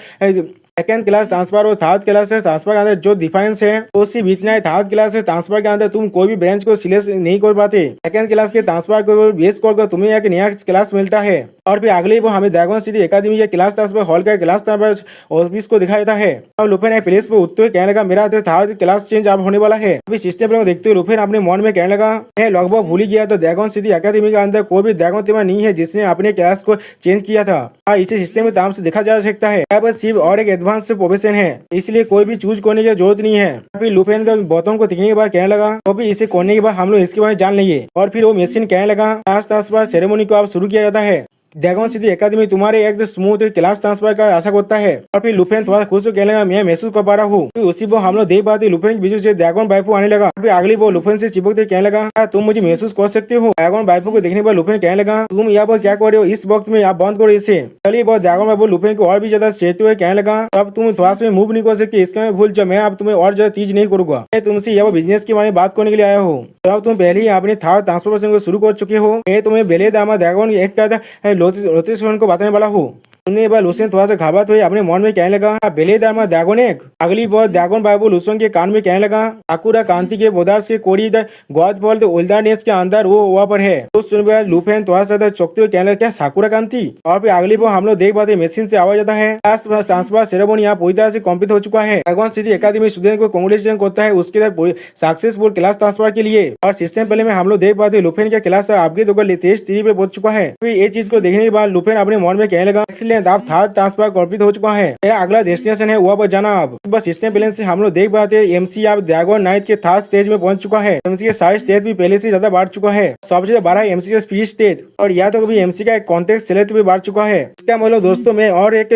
सेकेंड क्लास ट्रांसफर और थर्ड क्लास से ट्रांसफर के अंदर जो डिफरेंस है वो सिर्फ इतना है थर्ड क्लास से ट्रांसफर के अंदर तुम कोई भी ब्रांच को सिलेक्ट नहीं कर पाते, सेकेंड क्लास के ट्रांसफर को बेस कर तुम्हें एक नया क्लास मिलता है। और फिर अगले वो हमें ड्रैगन सिटी एकेडमी के क्लास ट्रांसफर हॉल का क्लास ट्रांसफर ऑफिस को दिखाया है। और लुफेन ने प्लेस पर उठते हुए कहने लगा मेरा थर्ड क्लास चेंज अब होने वाला है। अभी सिस्टम को देखते हुए लुफेन अपने मन में कहने लगा मैं लगभग भूल ही गया तो ड्रैगन सिटी एकेडमी के अंदर कोई भी ड्रैगन टीमर नहीं है जिसने अपने क्लास को चेंज किया था। इसे सिस्टम के नाम से देखा जा सकता है, यहाँ पर सिर्फ और एक एडवांस प्रोफेशन है इसलिए कोई भी चूज करने की जरूरत नहीं है। फिर लुफेन का बॉटम को देखने के बाद कहने लगा तो भी इसे करने के बाद हम लोग इसके बारे में जान लेंगे। और फिर वो मशीन कहने लगा क्लास ट्रांसफर सेरेमनी को अब शुरू किया जाता है। ड्रैगन सिटी एकेडमी तुम्हारे एक स्मूथ क्लास ट्रांसफर का आशा करता है। और फिर लुफेन थोड़ा खुश कहने लगा मैं महसूस कर पा रहा हूँ। फिर उसी वो हम लोग देख पाते लुफेन के बीच से ड्रैगन बाइफू आने लगा। फिर अगली वो लुफेन से चिपकते कहने लगा तुम मुझे महसूस कर सकते हो। ड्रैगन बाइफू को देखने पर लुफेन कहने लगा तुम यहाँ पर क्या कर रहे हो, इस वक्त में आप बंद करो इसे। चलिए बहुत ड्रैगन बाइफू लुफेन को और भी ज्यादा सहते हुए कहने लगा अब तुम थोड़ा सा मूव नहीं कर सकते, इसका मैं भूल जाओ, मैं अब तुम्हें और ज्यादा तेज नहीं करूंगा। मैं तुमसे यहाँ बिजनेस के बारे में बात करने के लिए आया हूँ। तो अब तुम पहले ही अपने थर्ड ट्रांसफॉर्मेशन को शुरू कर चुके हो। मैं तुम्हें पहले ड्रैगन एक लोटेशन को बताने वाला हूँ। सुनने के बाद लुसेन थोड़ा सा घबराहट हुई, अपने मन में कहने लगा बेलेदार में ड्रैगन एक। अगली बार ड्रैगन बाबू लुसेन के कान में कहने लगा साकुरा कांति के बोदार्स के कोड़ी गॉड फॉल विल्डरनेस के अंदर वो वहाँ पर है। तो सुनने के बाद लुफेन थोड़ा सा चौंकते हुए कहने लगा क्या साकुरा कांति। और फिर अगली बार हम लोग देख पाते मशीन से आवाज आता है ट्रांसफर सेरेमनी यहाँ पूरी तरह से कंप्लीट हो चुका है। भगवान सिटी एकेडमी स्टूडेंट को कांग्रेचुलेशन करता है उसके सक्सेसफुल क्लास ट्रांसफर के लिए। और सिस्टम पहले में हम लोग देख पाते लुफेन का क्लास अपग्रेड होकर लेटेस्ट 3 पे पहुंच चुका है। फिर ये चीज को देखने के बाद लुफेन अपने मन में कहने लगा एक्सीलेंट, आप थर्ड ट्रांसफर कंप्लीट हो चुका है, मेरा अगला डेस्टिनेशन है वहाँ पर जाना। अब बस सिस्टम पहले से हम लोग देख पाते एमसी आप ड्रैगन नाइट के थर्ड स्टेज में पहुंच चुका है। एमसी के सारे स्टेज भी पहले से ज्यादा बढ़ चुका है, सबसे बड़ा है एमसी का स्पीच स्टेज। और या तो कभी एमसी का कॉन्टेक्ट सेलेक्ट भी बढ़ चुका है। इसका मतलब दोस्तों में और एक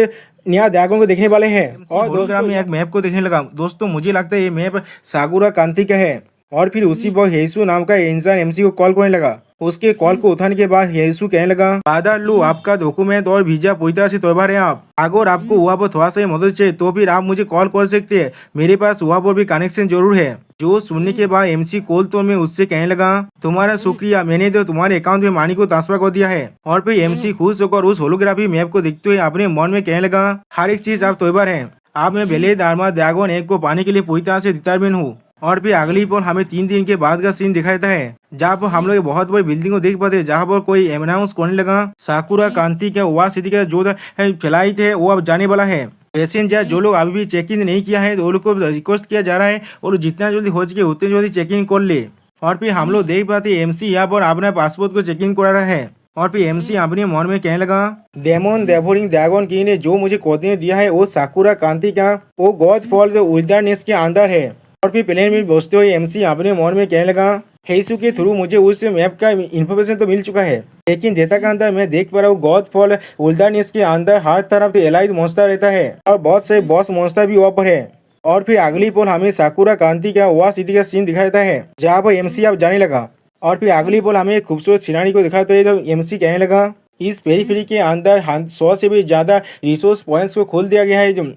नया ड्रैगन को देखने वाले हैं। और दोस्तों मैं एक मैप को देखने लगा। दोस्तों मुझे लगता है ये मैप साकुरा कांति का है। और फिर उसी पर हेसु नाम का इंसान एमसी को कॉल करने लगा। उसके कॉल को उठाने के बाद हेसु कहने लगा फादर लू आपका डॉक्यूमेंट और वीजा पूरी तरह से तैयार है। आप अगर आपको वहाँ पर थोड़ा सा मदद चाहिए तो फिर आप मुझे कॉल कर सकते हैं, मेरे पास वहाँ पर भी कनेक्शन जरूर है। जो सुनने के बाद एमसी कॉल तो मैं उससे कहने लगा तुम्हारा शुक्रिया, मैंने तो तुम्हारे अकाउंट में मनी को ट्रांसफर कर दिया है। और फिर एमसी खुश होकर उस होलोग्राफी मैप को देखते हुए अपने मन में कहने लगा हर एक चीज आप तैयार है, आप मैं बेले दारमा ड्रैगन एक को पाने के लिए पूरी तरह से डिटरमिन हूँ। और फिर अगली पर हमें 3 दिन के बाद का सीन दिखाता है जहाँ पर हम लोग एक बहुत बड़ी बिल्डिंग को देख पाते हैं जहाँ पर कोई अनाउंस करने लगा साकुरा कांति का वहाँ सिटी का जो फ्लाइट है वो अब जाने वाला है। पैसेंजर जो लोग अभी भी चेक इन नहीं किया है तो वो लोग को रिक्वेस्ट किया जा रहा है और जितना जल्दी हो सके उतनी जल्दी चेक इन कर ले। और फिर हम लोग देख पाते एमसी यहाँ पर अपना पासपोर्ट को चेक इन करा रहा है। और फिर एमसी अपने मन में कहने लगा डेमन डेवोरिंग ड्रैगन की ने जो मुझे कोऑर्डिनेट दिया है वो साकुरा कांति का वो गॉड फॉल विल्डरनेस के अंदर है। और फिर प्लेन में पहुंचते हुए एमसी अपने मन में कहने लगा हेसु के थ्रू मुझे उस मैप का इन्फॉर्मेशन तो मिल चुका है, लेकिन डेटा के अंदर मैं देख पा रहा हूँ गॉड फॉल विल्डरनेस के अंदर हर तरफ एलाइड मॉन्स्टर रहता है और बहुत से बॉस मॉन्स्टर भी वहाँ पर है। और फिर अगली पोल हमें साकुरा कांति का वह सिटी का सीन दिखाता है जहाँ पर एमसी अब जाने लगा। और फिर अगली पोल हमें एक खूबसूरत सिनारी को दिखाते हुए तो एमसी कहने लगा इस पेरीफेरी के अंदर 100 से भी ज्यादा रिसोर्स पॉइंट्स को खोल दिया गया है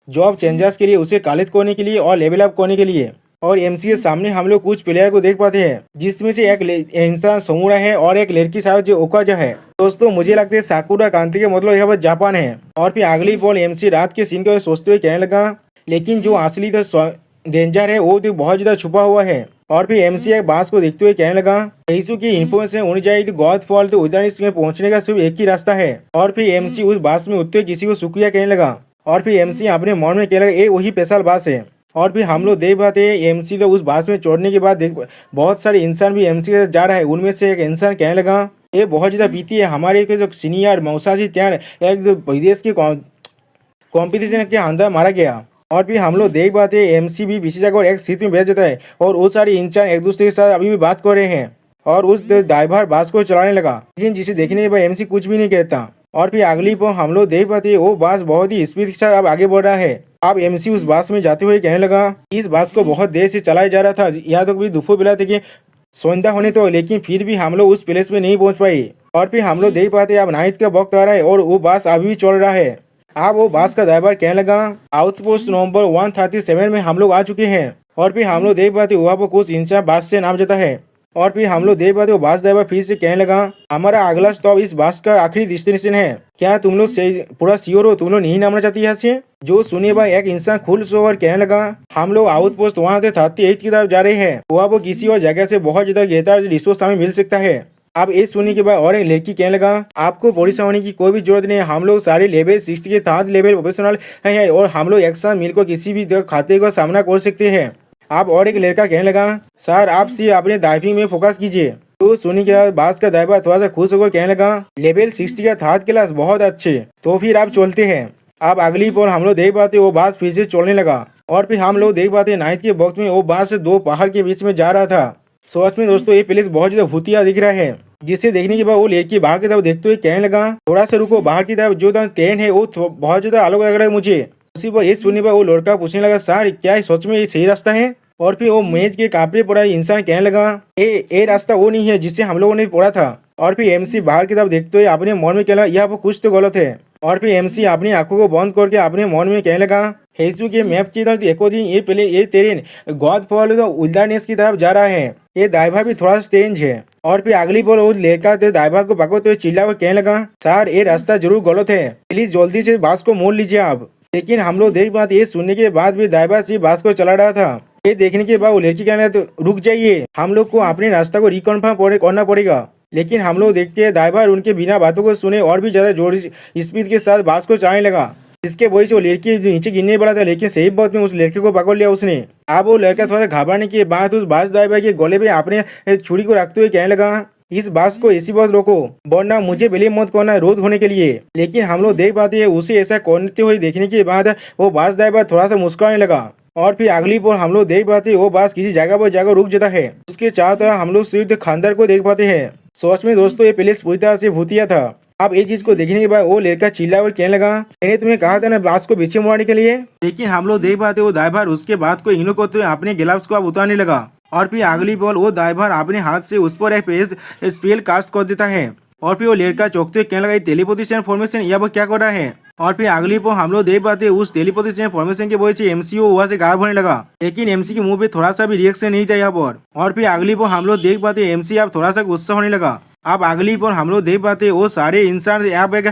जॉब चेंजर्स के लिए, उसे कलेक्ट करने के लिए और लेवल अप करने के लिए। और एमसी के सामने हम लोग कुछ प्लेयर को देख पाते हैं जिसमें से एक इंसान समूरा है और एक लड़की साहब जो ओकाजा है। दोस्तों मुझे लगता है साकुरा कांति का मतलब यहाँ पर जापान है। और फिर अगली बॉल एमसी रात के सीन को सोचते हुए कहने लगा लेकिन जो असली तो डेंजर है वो तो बहुत ज्यादा छुपा हुआ है। और फिर एमसी एक बांस को देखते हुए कहने लगा यीशु की इन्फॉर्मेशन होनी चाहिए तो गॉड फॉल तो विल्डरनेस में पहुंचने का सिर्फ एक ही रास्ता है। और फिर एमसी उस बांस में उठते किसी को शुक्रिया कहने लगा। और फिर एमसी अपने मन में कहने लगा ये वही स्पेशल बास है। और फिर हम लोग देख पाते हैं एमसी तो उस बास में चढ़ने के बाद देख बहुत सारे इंसान भी एमसी के साथ जा रहा है। उनमें से एक इंसान कहने लगा ये बहुत ज्यादा पीती है, हमारे जो सीनियर मौसाजी त्यान एक जो विदेश के कॉम्पिटिशन के अंदर मारा गया। और फिर हम लोग देख पाते हैं एमसी भी पीछे जाकर एक सीट में बैठ जाता है और वो सारे इंसान एक दूसरे के साथ अभी भी बात कर रहे हैं और उस ड्राइवर बास को चलाने लगा, लेकिन जिसे देखने के बाद एमसी कुछ भी नहीं कहता। और फिर अगली पर हम लोग देख पाते हैं वो बास बहुत ही स्पीड के साथ अब आगे बढ़ रहा है। अब एमसी उस बास में जाते हुए कहने लगा इस बास को बहुत देर से चलाया जा रहा था, यहाँ तक भी दोपहर बेला थे संध्या होने तो, लेकिन फिर भी हम लोग उस प्लेस में नहीं पहुंच पाए। और फिर हम लोग देख पाते अब नाइट का वक्त आ रहा है और वो बास अभी भी चल रहा है। अब वो बास का ड्राइवर कहने लगा आउटपोस्ट नंबर 137 में हम लोग आ चुके हैं। और फिर हम लोग देख पाते वहाँ पर कुछ इंसान बास से नाम जाता है। और फिर हम लोग देख पाते वो बास ड्राइवर फिर से कहने लगा हमारा अगला स्टॉप इस बास का आखिरी डेस्टिनेशन है, क्या तुम लोग पूरा श्योर हो, तुम लोग नहीं नामना चाहती यहाँ से। जो सुने भाई एक इंसान खुश होकर कहने लगा हम लोग आउटपोस्ट वहाँ से 38 की तरफ जा रहे हैं, वहाँ पर किसी और जगह से बहुत ज्यादा बेहतर रिसोर्स हमें मिल सकता है। अब ये सुनने के बाद और एक लड़की कहने लगा आपको परेशान होने की कोई भी जरूरत नहीं है, हम लोग सारे लेवल 60 के 3 लेवल प्रोफेशनल है और हम लोग एक साथ मिलकर किसी भी खाते का सामना कर सकते हैं। अब और एक लड़का कहने लगा सर आप सिर्फ अपने ड्राइविंग में फोकस कीजिए। तो सुनी के बाद बास का ड्राइवर थोड़ा सा खुश होकर कहने लगा लेवल 60 का 3 क्लास बहुत अच्छे, तो फिर आप चलते हैं। अब अगली पर हम लोग देख पाते वो बास फिर से चलने लगा। और फिर हम लोग देख पाते नाइट के वक्त में वो बास 2 पहाड़ के बीच में जा रहा था। सच में दोस्तों ये प्लेस बहुत ज्यादा भूतिया दिख रहा है, जिसे देखने के बाद वो लड़की बाहर की तरफ देखते हुए कहने लगा थोड़ा सा रुको, बाहर की तरफ जो ट्रेन है वो बहुत ज्यादा अलग लग रहा है मुझे। उसी पर ये सुनने पर वो लड़का पूछने लगा सर क्या सच में ये सही रास्ता है। और फिर वो मेज के कापड़े पड़ा इंसान कहने लगा ये रास्ता वो नहीं है जिससे हम लोगों ने पढ़ा था। और फिर एमसी बाहर की तरफ देखते हुए अपने मन में कहला यहाँ पर कुछ तो गलत है। और फिर एमसी अपनी आंखों को बंद करके अपने मन में कहने लगा हेसु के मैप की तरफ एक दिन ये पहले ये ट्रेन गॉड फॉल विल्डरनेस की तरफ जा रहा है, ये ड्राइवर भी थोड़ा स्ट्रेंज है। और फिर अगली बार वो लड़का ड्राइवर को पकड़ते हुए चिल्ला कर कहने लगा, सर ये रास्ता जरूर गलत है, प्लीज जल्दी से बस को मोड़ लीजिए आप। लेकिन हम लोग देख बात ये सुनने के बाद भी ड्राइवर सिर्फ बस को चला रहा था। ये देखने के बाद वो लड़की कहने लगा, तो रुक जाइए, हम लोग को अपने रास्ता को रिकन्फर्म करना पड़ेगा। लेकिन हम लोग देखते हैं ड्राइवर उनके बिना बातों को सुने और भी ज्यादा जोर स्पीड के साथ बस को चलाने लगा, जिसके वजह से वो लड़की नीचे गिरने वाला था। लेकिन सही बात में उस लड़के को पकड़ लिया उसने। अब वो लड़का थोड़ा सा घबराने के बाद उस बस ड्राइवर के गले पे अपने छुरी को रखते हुए कहने लगा, इस बस को ऐसी बस रोको, वरना मुझे बिलीव मत करना रोध होने के लिए। लेकिन हम लोग देख पाते हैं उसे ऐसा करते हुए देखने के बाद वो बस ड्राइवर थोड़ा सा मुस्कुराने लगा। और फिर अगली बार हम लोग देख पाते हैं वो बस किसी जगह पर जाकर रुक जाता है। उसके चारों तरफ हम लोग सिर्फ खंडर को देख पाते हैं। सोच में दोस्तों ये प्लेस पूरी तरह से भूतिया था। अब ये चीज को देखने के बाद वो लड़का चिल्ला और कहने लगा, मैंने तुम्हें कहा था ना बस को पीछे मुड़ाने के लिए। लेकिन हम लोग देख पाते वो ड्राइवर उसके बाद को इग्नोर करते हुए अपने ग्लव्स को अब उतारने लगा। और फिर अगली बार वो ड्राइवर अपने हाथ से उस पर एक पेज स्पेल कास्ट कर देता है। और फिर वो लड़का चौंकते हुए कहने लगा, टेलीपोर्टेशन फॉर्मेशन यह वो क्या कर रहा है। और फिर अगली बार हम लोग देख पाते उस टेलीपोर्टेशन फॉर्मेशन के वजह से एमसीओ वहां से गायब होने लगा। लेकिन एमसी के मुंह पे थोड़ा सा भी रिएक्शन नहीं था यहाँ पर। और फिर अगली बार हम लोग देख पाते एमसी अब थोड़ा सा गुस्सा होने लगा। अब अगली बार हम लोग देख पाते वो सारे इंसान यहाँ पे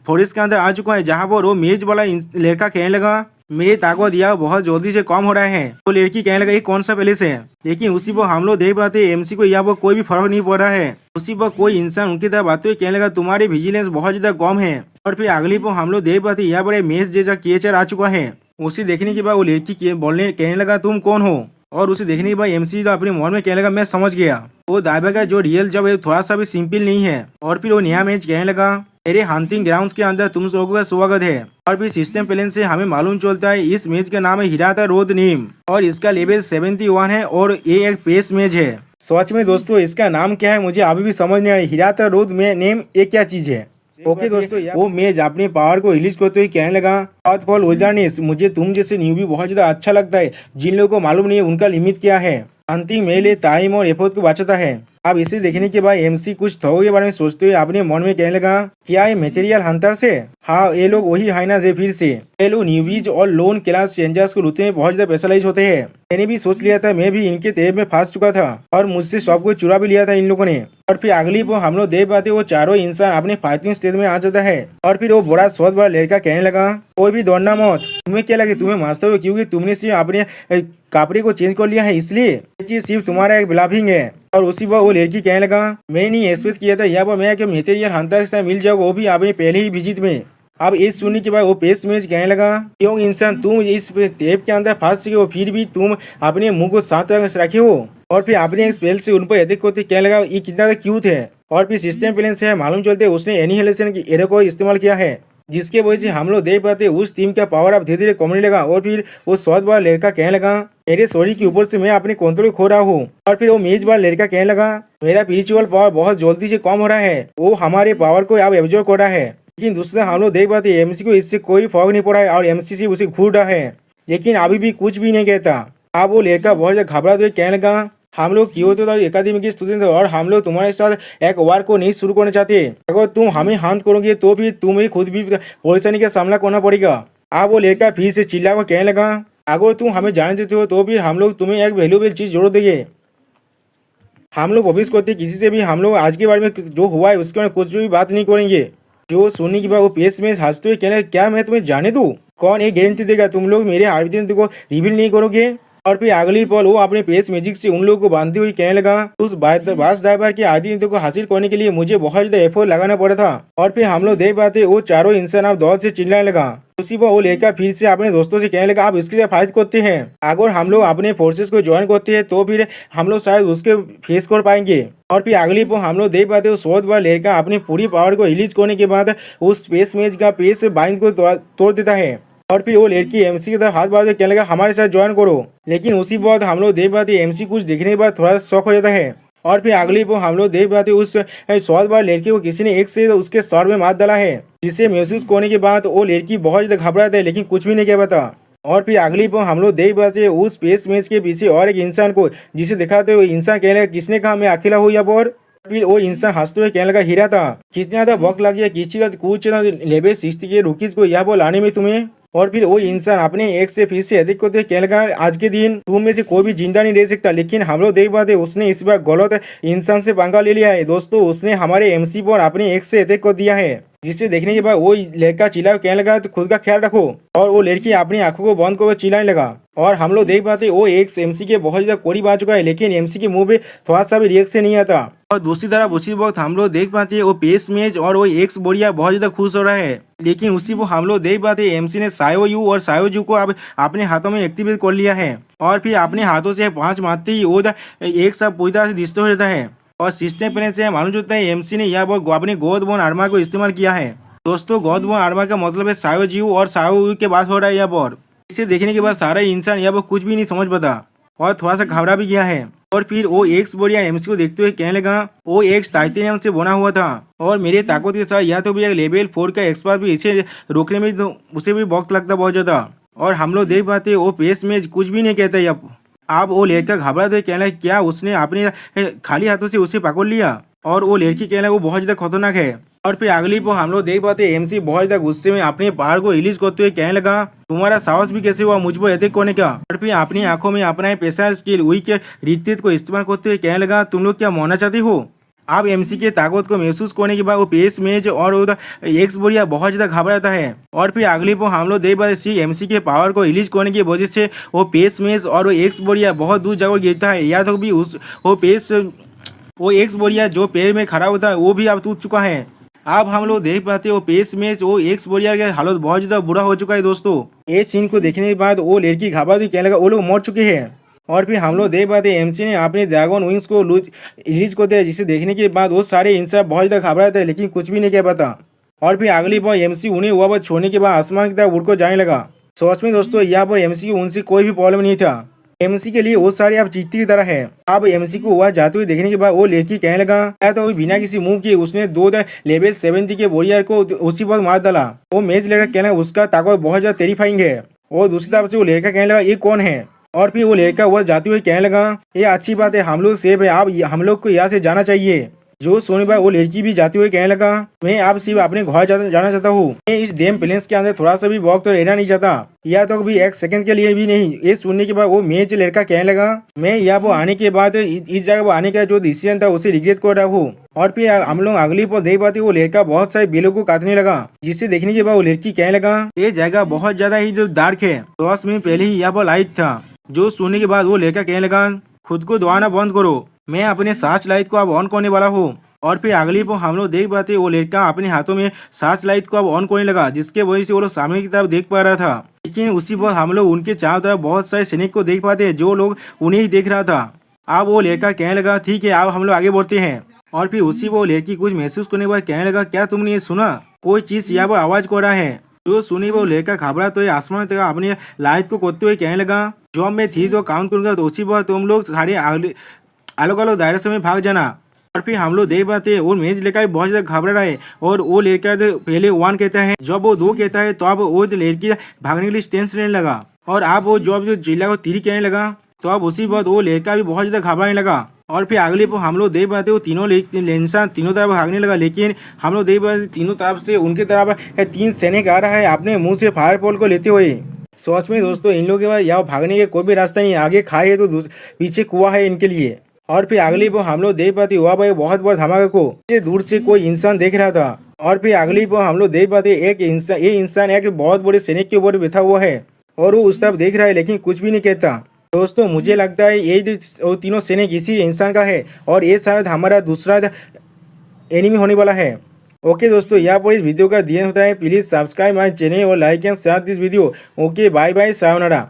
फॉरेस्ट के अंदर आ चुका है, जहाँ पर वो मेज वाला लड़का कहने लगा, मेरी ताकत यह बहुत जल्दी से कम हो रहा है। वो लड़की कहने लगा, ये कौन सा पैलेस है। लेकिन उसी पर हम लोग देख पाते एमसी को यहाँ पर कोई भी फर्क नहीं पड़ रहा है। उसी पर कोई इंसान उनकी तरह बातें हुए कहने लगा, तुम्हारी विजिलेंस बहुत ज्यादा कम है। और फिर अगली पर हम लोग देख पाते यहाँ पर मेज जैसा क्रिएचर आ चुका है। उसे देखने के बाद वो लड़की बोलने कहने लगा, तुम कौन हो। और उसे देखने के बाद एमसी तो अपने मन में कहने लगा, मैं समझ गया, वो ड्राइवर का जो रियल जॉब है थोड़ा सा भी सिंपल नहीं है। और फिर वो नया मैच कहने लगा, मेरे हंटिंग ग्राउंड्स के अंदर तुम लोगों का स्वागत है। और फिर सिस्टम प्लेन से हमें मालूम चलता है इस मैच का नाम है हिराता रोड नेम और इसका लेवल 71 है और ये एक पेस मैच है। सच में दोस्तों इसका नाम क्या है मुझे अभी भी समझ नहीं आ रही। हिराता रोड में नेम ये क्या चीज है। ओके दोस्तों वो मेज अपने पावर को रिलीज करते हुए कहने लगा, फॉल विल्डरनेस, मुझे तुम जैसे न्यूबी बहुत ज्यादा अच्छा लगता है। जिन लोगों को मालूम नहीं है उनका लिमिट क्या है। अंतिम मेरे लिए टाइम और एफर्ट को बचाता है। अब इसे देखने के बाद एमसी कुछ थोड़े के बारे में सोचते हुए अपने मन में कहने लगा, क्या ये मटेरियल हंटर से। हाँ ये लोग वही है ना जे फिर से ये लोग न्यूबीज और लोन क्लास चेंजर्स को लूटने में बहुत ज्यादा स्पेशलाइज होते हैं। मैंने भी सोच लिया था, मैं भी इनके तेब में फंस चुका था और मुझसे सब कुछ चुरा भी लिया था इन लोगों ने। और फिर अगली वो हम लोग देख पाते वो चारों इंसान अपने फाइटिंग स्टेज में आ जाता है। और फिर वो बड़ा सोच बड़ा लड़का कहने लगा, कोई भी दौड़ना मत, तुम्हें क्या लगे तुम्हें मारते हो क्योंकि तुमने सिर्फ अपने कपड़े को चेंज कर लिया है इसलिए ये चीज सिर्फ तुम्हारा एक ब्लफिंग है। और उसी पर वो लड़की कहने लगा, मैंने नहीं एक्सपेक्ट किया था यहाँ पर मैं कि मटेरियल हंटर से मिल जाएगा, वो भी अपने पहले ही विजिट में। अब ये सुनने के बाद वो पेस मैच कहने लगा, क्यों इंसान तुम इस टेप के अंदर फंस चुके हो फिर भी तुम अपने मुंह को साथ रखे हो। और फिर अपने स्पेल से उन पर अटैक करते कहने लगा, ये कितना क्यूट है। और फिर सिस्टम प्लेन से मालूम चलते उसने एनिहिलेशन की एरो को इस्तेमाल किया है, जिसके वजह से हम लोग देख पाते उस टीम का पावर अब धीरे धीरे कमने लगा। और फिर वो स्वाद वाला लड़का कहने लगा, मेरे सॉरी के ऊपर से मैं अपने कंट्रोल खो रहा हूँ। और फिर वो मेज वाला लड़का कहने लगा, मेरा स्पिरिचुअल पावर बहुत जल्दी से कम हो रहा है, वो हमारे पावर को अब एब्जॉर्ब कर रहा है। लेकिन दूसरा हम लोग देख पाते एमसी को इससे कोई फर्क नहीं पड़ा है और एमसी से उसे घूर रहा है, लेकिन अभी भी कुछ भी नहीं कहता। अब वो लड़का बहुत ज्यादा घबरा हुए कहने लगा, हम लोग क्यों तो एकेडमी के स्टूडेंट है और हम लोग तुम्हारे साथ एक वार को नहीं शुरू करना चाहते। अगर तुम हमें हाथ करोगे तो भी तुम्हें खुद भी परेशानी का सामना करना पड़ेगा। अब वो लड़का फिर से चिल्ला कर कहने लगा, अगर तुम हमें जाने देते हो तो फिर हम लोग तुम्हें एक वैल्यूएबल चीज जोड़ देंगे। हम लोग भविष्य करते किसी से भी हम लोग आज के बारे में जो हुआ है उसके बारे में कुछ भी बात नहीं करेंगे। जो सुनने के बाद वो पेश में हंसते हुए कहने, क्या मैं तुम्हें जाने दूं? कौन ये गारंटी देगा तुम लोग मेरे आइडेंटिटी को रिवील नहीं करोगे। और फिर अगली पल वो अपने पेस मैजिक से उन लोगों को बांधते हुए कहने लगा, उस बस ड्राइवर के आइडेंटिटी को हासिल करने के लिए मुझे बहुत ज्यादा एफर्ट लगाना पड़ा था। और फिर हम लोग देख पाते वो चारों इंसान अब दौड़ से चिल्लाने लगा। उसी पर वो लड़का फिर से अपने दोस्तों से कहने लगा, आप इसके साथ फाइट करते हैं, अगर हम लोग अपने फोर्सेस को ज्वाइन करते हैं तो फिर हम लोग शायद उसके फेस कर पाएंगे। और फिर अगली पर हम लोग देख पाते वो सोच बार लड़का अपनी पूरी पावर को रिलीज करने के बाद उस स्पेस मैच का पेस बाइंड को तोड़ देता है। और फिर वो लड़की एमसी की तरफ हाथ बढ़ाते कहने लगा, हमारे साथ ज्वाइन करो। लेकिन उसी बात हम लोग देख पाते एमसी कुछ देखने के बाद थोड़ा सा शौक हो जाता है। और फिर अगली पर हम लोग देख पाते उस 100 बार लड़की को किसी ने एक से उसके सर में मार डाला है, जिसे महसूस करने के बाद वो लड़की बहुत ज्यादा घबराता है लेकिन कुछ भी नहीं कह पाता। और फिर अगली पर हम लोग देख पाते उस स्पेस मैच के पीछे और एक इंसान को, जिसे दिखाते हुए इंसान कहने लगा, किसने कहा मैं अकेला हूँ यहाँ पर। फिर वो इंसान हंसते हुए कहने लगा, हीरा था, कितना था वक्त लग गया, किसी का कुछ लेवल 60 के रुकीज को यहाँ पर लाने में तुम्हें। और फिर वो इंसान अपने एक से फिर से अधिक करते कहने लगा आज के दिन तुम में से कोई भी जिंदा नहीं रह सकता, लेकिन हम लोग देख पाते उसने इस बार गलत इंसान से पंगा ले लिया है। दोस्तों उसने हमारे एमसी पर अपने एक से अधिक कर दिया है, जिसे देखने के बाद वो लड़का चिल्ला कहने लगा तो खुद का ख्याल रखो। और वो लड़की अपनी आंखों को बंद करके चिल्लाने लगा। और हम लोग देख पाते वो एक एमसी के बहुत ज्यादा करीब आ चुका है, लेकिन एमसी के मुंह पे थोड़ा सा भी रिएक्शन नहीं आता। और दूसरी तरफ उसी वक्त हम लोग देख पाते वो पेस मैच और वो एक्स बोरिया बहुत ज्यादा खुश हो रहा है, लेकिन उसी वो हम लोग देख पाते एमसी ने सायो यू और सायो जू को अब अपने हाथों में एक्टिवेट कर लिया है। और फिर अपने हाथों से 5 मारते ही वो एक साथ पूरी तरह से डिस्ट्रॉय हो जाता है। और सिस्टम प्लेन से मालूम चलता है एमसी ने यहाँ पर अपने गोद बोन आर्मा को इस्तेमाल किया है। दोस्तों गोद बोन आर्मा का मतलब है सायो जीव और सायो यू के बात हो रहा है यहाँ पर। इसे देखने के बाद सारा इंसान यहाँ पर कुछ भी नहीं समझ पाता और थोड़ा सा घबरा भी गया है। और फिर वो एक्स बोरिया एमसी को देखते हुए कहने लगा वो एक टाइटेनियम से बना हुआ था और मेरे ताकत के साथ या तो भी एक लेवल 4 का एक्सपर्ट भी इसे रोकने में तो उसे भी वक्त लगता बहुत ज्यादा। और हम लोग देख पाते वो पेस में कुछ भी नहीं कहता अब वो लड़का घबरा तो कहना क्या उसने अपने खाली हाथों से उसे पकड़ लिया। और वो लड़की कहना वो बहुत ज्यादा खतरनाक है। और फिर अगली पर हम लोग देख पाते एमसी बहुत ज्यादा गुस्से में अपने पावर को रिलीज करते हुए कहने लगा तुम्हारा साहस भी कैसे हुआ मुझ पर अटैक करने का। और फिर अपनी आंखों में अपना पेशा स्किल वीक रीति को इस्तेमाल करते हुए कहने लगा तुम लोग क्या मरना चाहते हो। अब एमसी के ताकत को महसूस करने के बाद वो पेस मैच और एक्स बोरिया बहुत ज्यादा घबराता है। और फिर अगली पर हम लोग देख पाते एमसी के पावर को रिलीज करने की वजह से वो पेस मैच और वो एक्स बोरिया बहुत दूर जगह गिरता है। या तो भी उस वो एक्स बोरिया जो पेड़ में खड़ा होता है वो भी अब टूट चुका है। अब हम लोग देख पाते हो पेस मैच वो एक्स बोरिया का हालत बहुत ज्यादा बुरा हो चुका है। दोस्तों ये सीन को देखने के बाद वो लड़की घबरा कहने लगा वो लोग मर चुके हैं। और फिर हम लोग देख पाते एमसी ने अपने ड्रैगन विंग्स को रिलीज करते हैं, जिसे देखने के बाद वो सारे इंसान बहुत ज्यादा घबराते हैं, लेकिन कुछ भी नहीं कह पाता। और फिर अगली बार एमसी उन्हें वहाँ पर छोड़ने के बाद आसमान की तरफ उड़कर जाने लगा। सच में दोस्तों यहाँ पर एमसी को उनसे कोई भी प्रॉब्लम नहीं था। एमसी के लिए वो सारे अब चीटी की तरह है। अब एमसी को वह जाते हुए देखने के बाद वो लड़की कहने लगा तो बिना किसी मूव किए उसने 2 लेवल 70 के वॉरियर को उसी पर मार डाला। वो मैच लड़का कहना उसका ताकत बहुत ज्यादा टेरिफाइंग है। और दूसरी तरफ से वो लड़का कहने लगा ये कौन है। और फिर वो लड़का वह जाते हुए कहने लगा ये अच्छी बात है हम लोग सेफ है, अब हम लोग को यहाँ से जाना चाहिए। जो सोने भाई वो लड़की भी जाते हुए कहने लगा मैं आप सिर्फ अपने घर जाना चाहता हूँ, मैं इस डेम प्लेन्स के अंदर थोड़ा सा भी वक्त तो रहना नहीं चाहता, या तो भी एक सेकंड के लिए भी नहीं। ये सुनने के बाद वो मेज लड़का कहने लगा मैं यहाँ पर आने के बाद इस जगह पर आने का जो डिसीजन था उसे रिग्रेट कर रहा हूँ। और फिर हम लोग अगली पर देख पाते वो लड़का बहुत सारे बिलों को काटने लगा, जिससे देखने के बाद वो लड़की कहने लगा ये जगह बहुत ज्यादा ही जो डार्क है, 10 मिनट पहले ही यहाँ पर लाइट था। जो सुनने के बाद वो लड़का कहने लगा खुद को दौड़ना बंद करो, मैं अपने सर्च लाइट को अब ऑन करने वाला हूँ। और फिर अगली पर हम लोग देख पाते वो लड़का अपने हाथों में सर्च लाइट को अब ऑन करने लगा, जिसके वजह से वो लोग सामने की तरफ देख पा रहा था। लेकिन उसी पर हम लोग उनके चारों तरफ बहुत सारे सैनिक को देख पाते हैं जो लोग उन्हें ही देख रहा था। अब वो लड़का कहने लगा ठीक है अब हम लोग आगे बढ़ते हैं। और फिर उसी वो लड़की कुछ महसूस करने के बाद कहने लगा क्या तुमने ये सुना कोई चीज यहाँ पर आवाज कर रहा है। जो सुनी वो लड़का घबरा तो आसमान तक अपने लाइट को करते हुए कहने लगा जब मैं 3 को काउंट करूंगा तो उसी पर तुम लोग सारे अलग अलग दायरे से में भाग जाना। और फिर हम लोग देख पाते हैं वो मेज लड़का बहुत ज्यादा घबरा रहा है। और वो लड़का तो पहले 1 कहता है, जब वो 2 कहता है तो अब वो लड़की भागने के लिए स्टेंस लेने लगा। और अब वो जो जिला को 3 कहने लगा तो अब उसी वक्त वो लड़का भी बहुत ज्यादा घबराने लगा। और फिर अगले पर हम लोग देख पाते वो तीनों इंसान तीनों तरफ भागने लगा, लेकिन हम लोग देख पाते तीनों तरफ से उनके तरफ 3 सैनिक आ रहा है अपने मुंह से फायर पोल को लेते हुए। सोच में दोस्तों इन लोगों के पास यहाँ भागने के कोई भी रास्ता नहीं, आगे खाई है तो पीछे कुआ है इनके लिए। और फिर अगली पर हम लोग देख पाते हुआ भाई बहुत बड़ा धमाका को दूर से कोई इंसान देख रहा था। और फिर अगली पर हम लोग देख पाते ये इंसान एक बहुत बड़े सैनिक के ऊपर बैठा हुआ है और वो उस तरफ देख रहा है, लेकिन कुछ भी नहीं कहता। दोस्तों मुझे लगता है ये तीनों सैनिक इसी इंसान का है और ये शायद हमारा दूसरा एनिमी होने वाला है। ओके दोस्तों यहाँ पर इस वीडियो का ध्यान होता है, प्लीज सब्सक्राइब माय चैनल और like and share this video. Okay bye bye sayonara.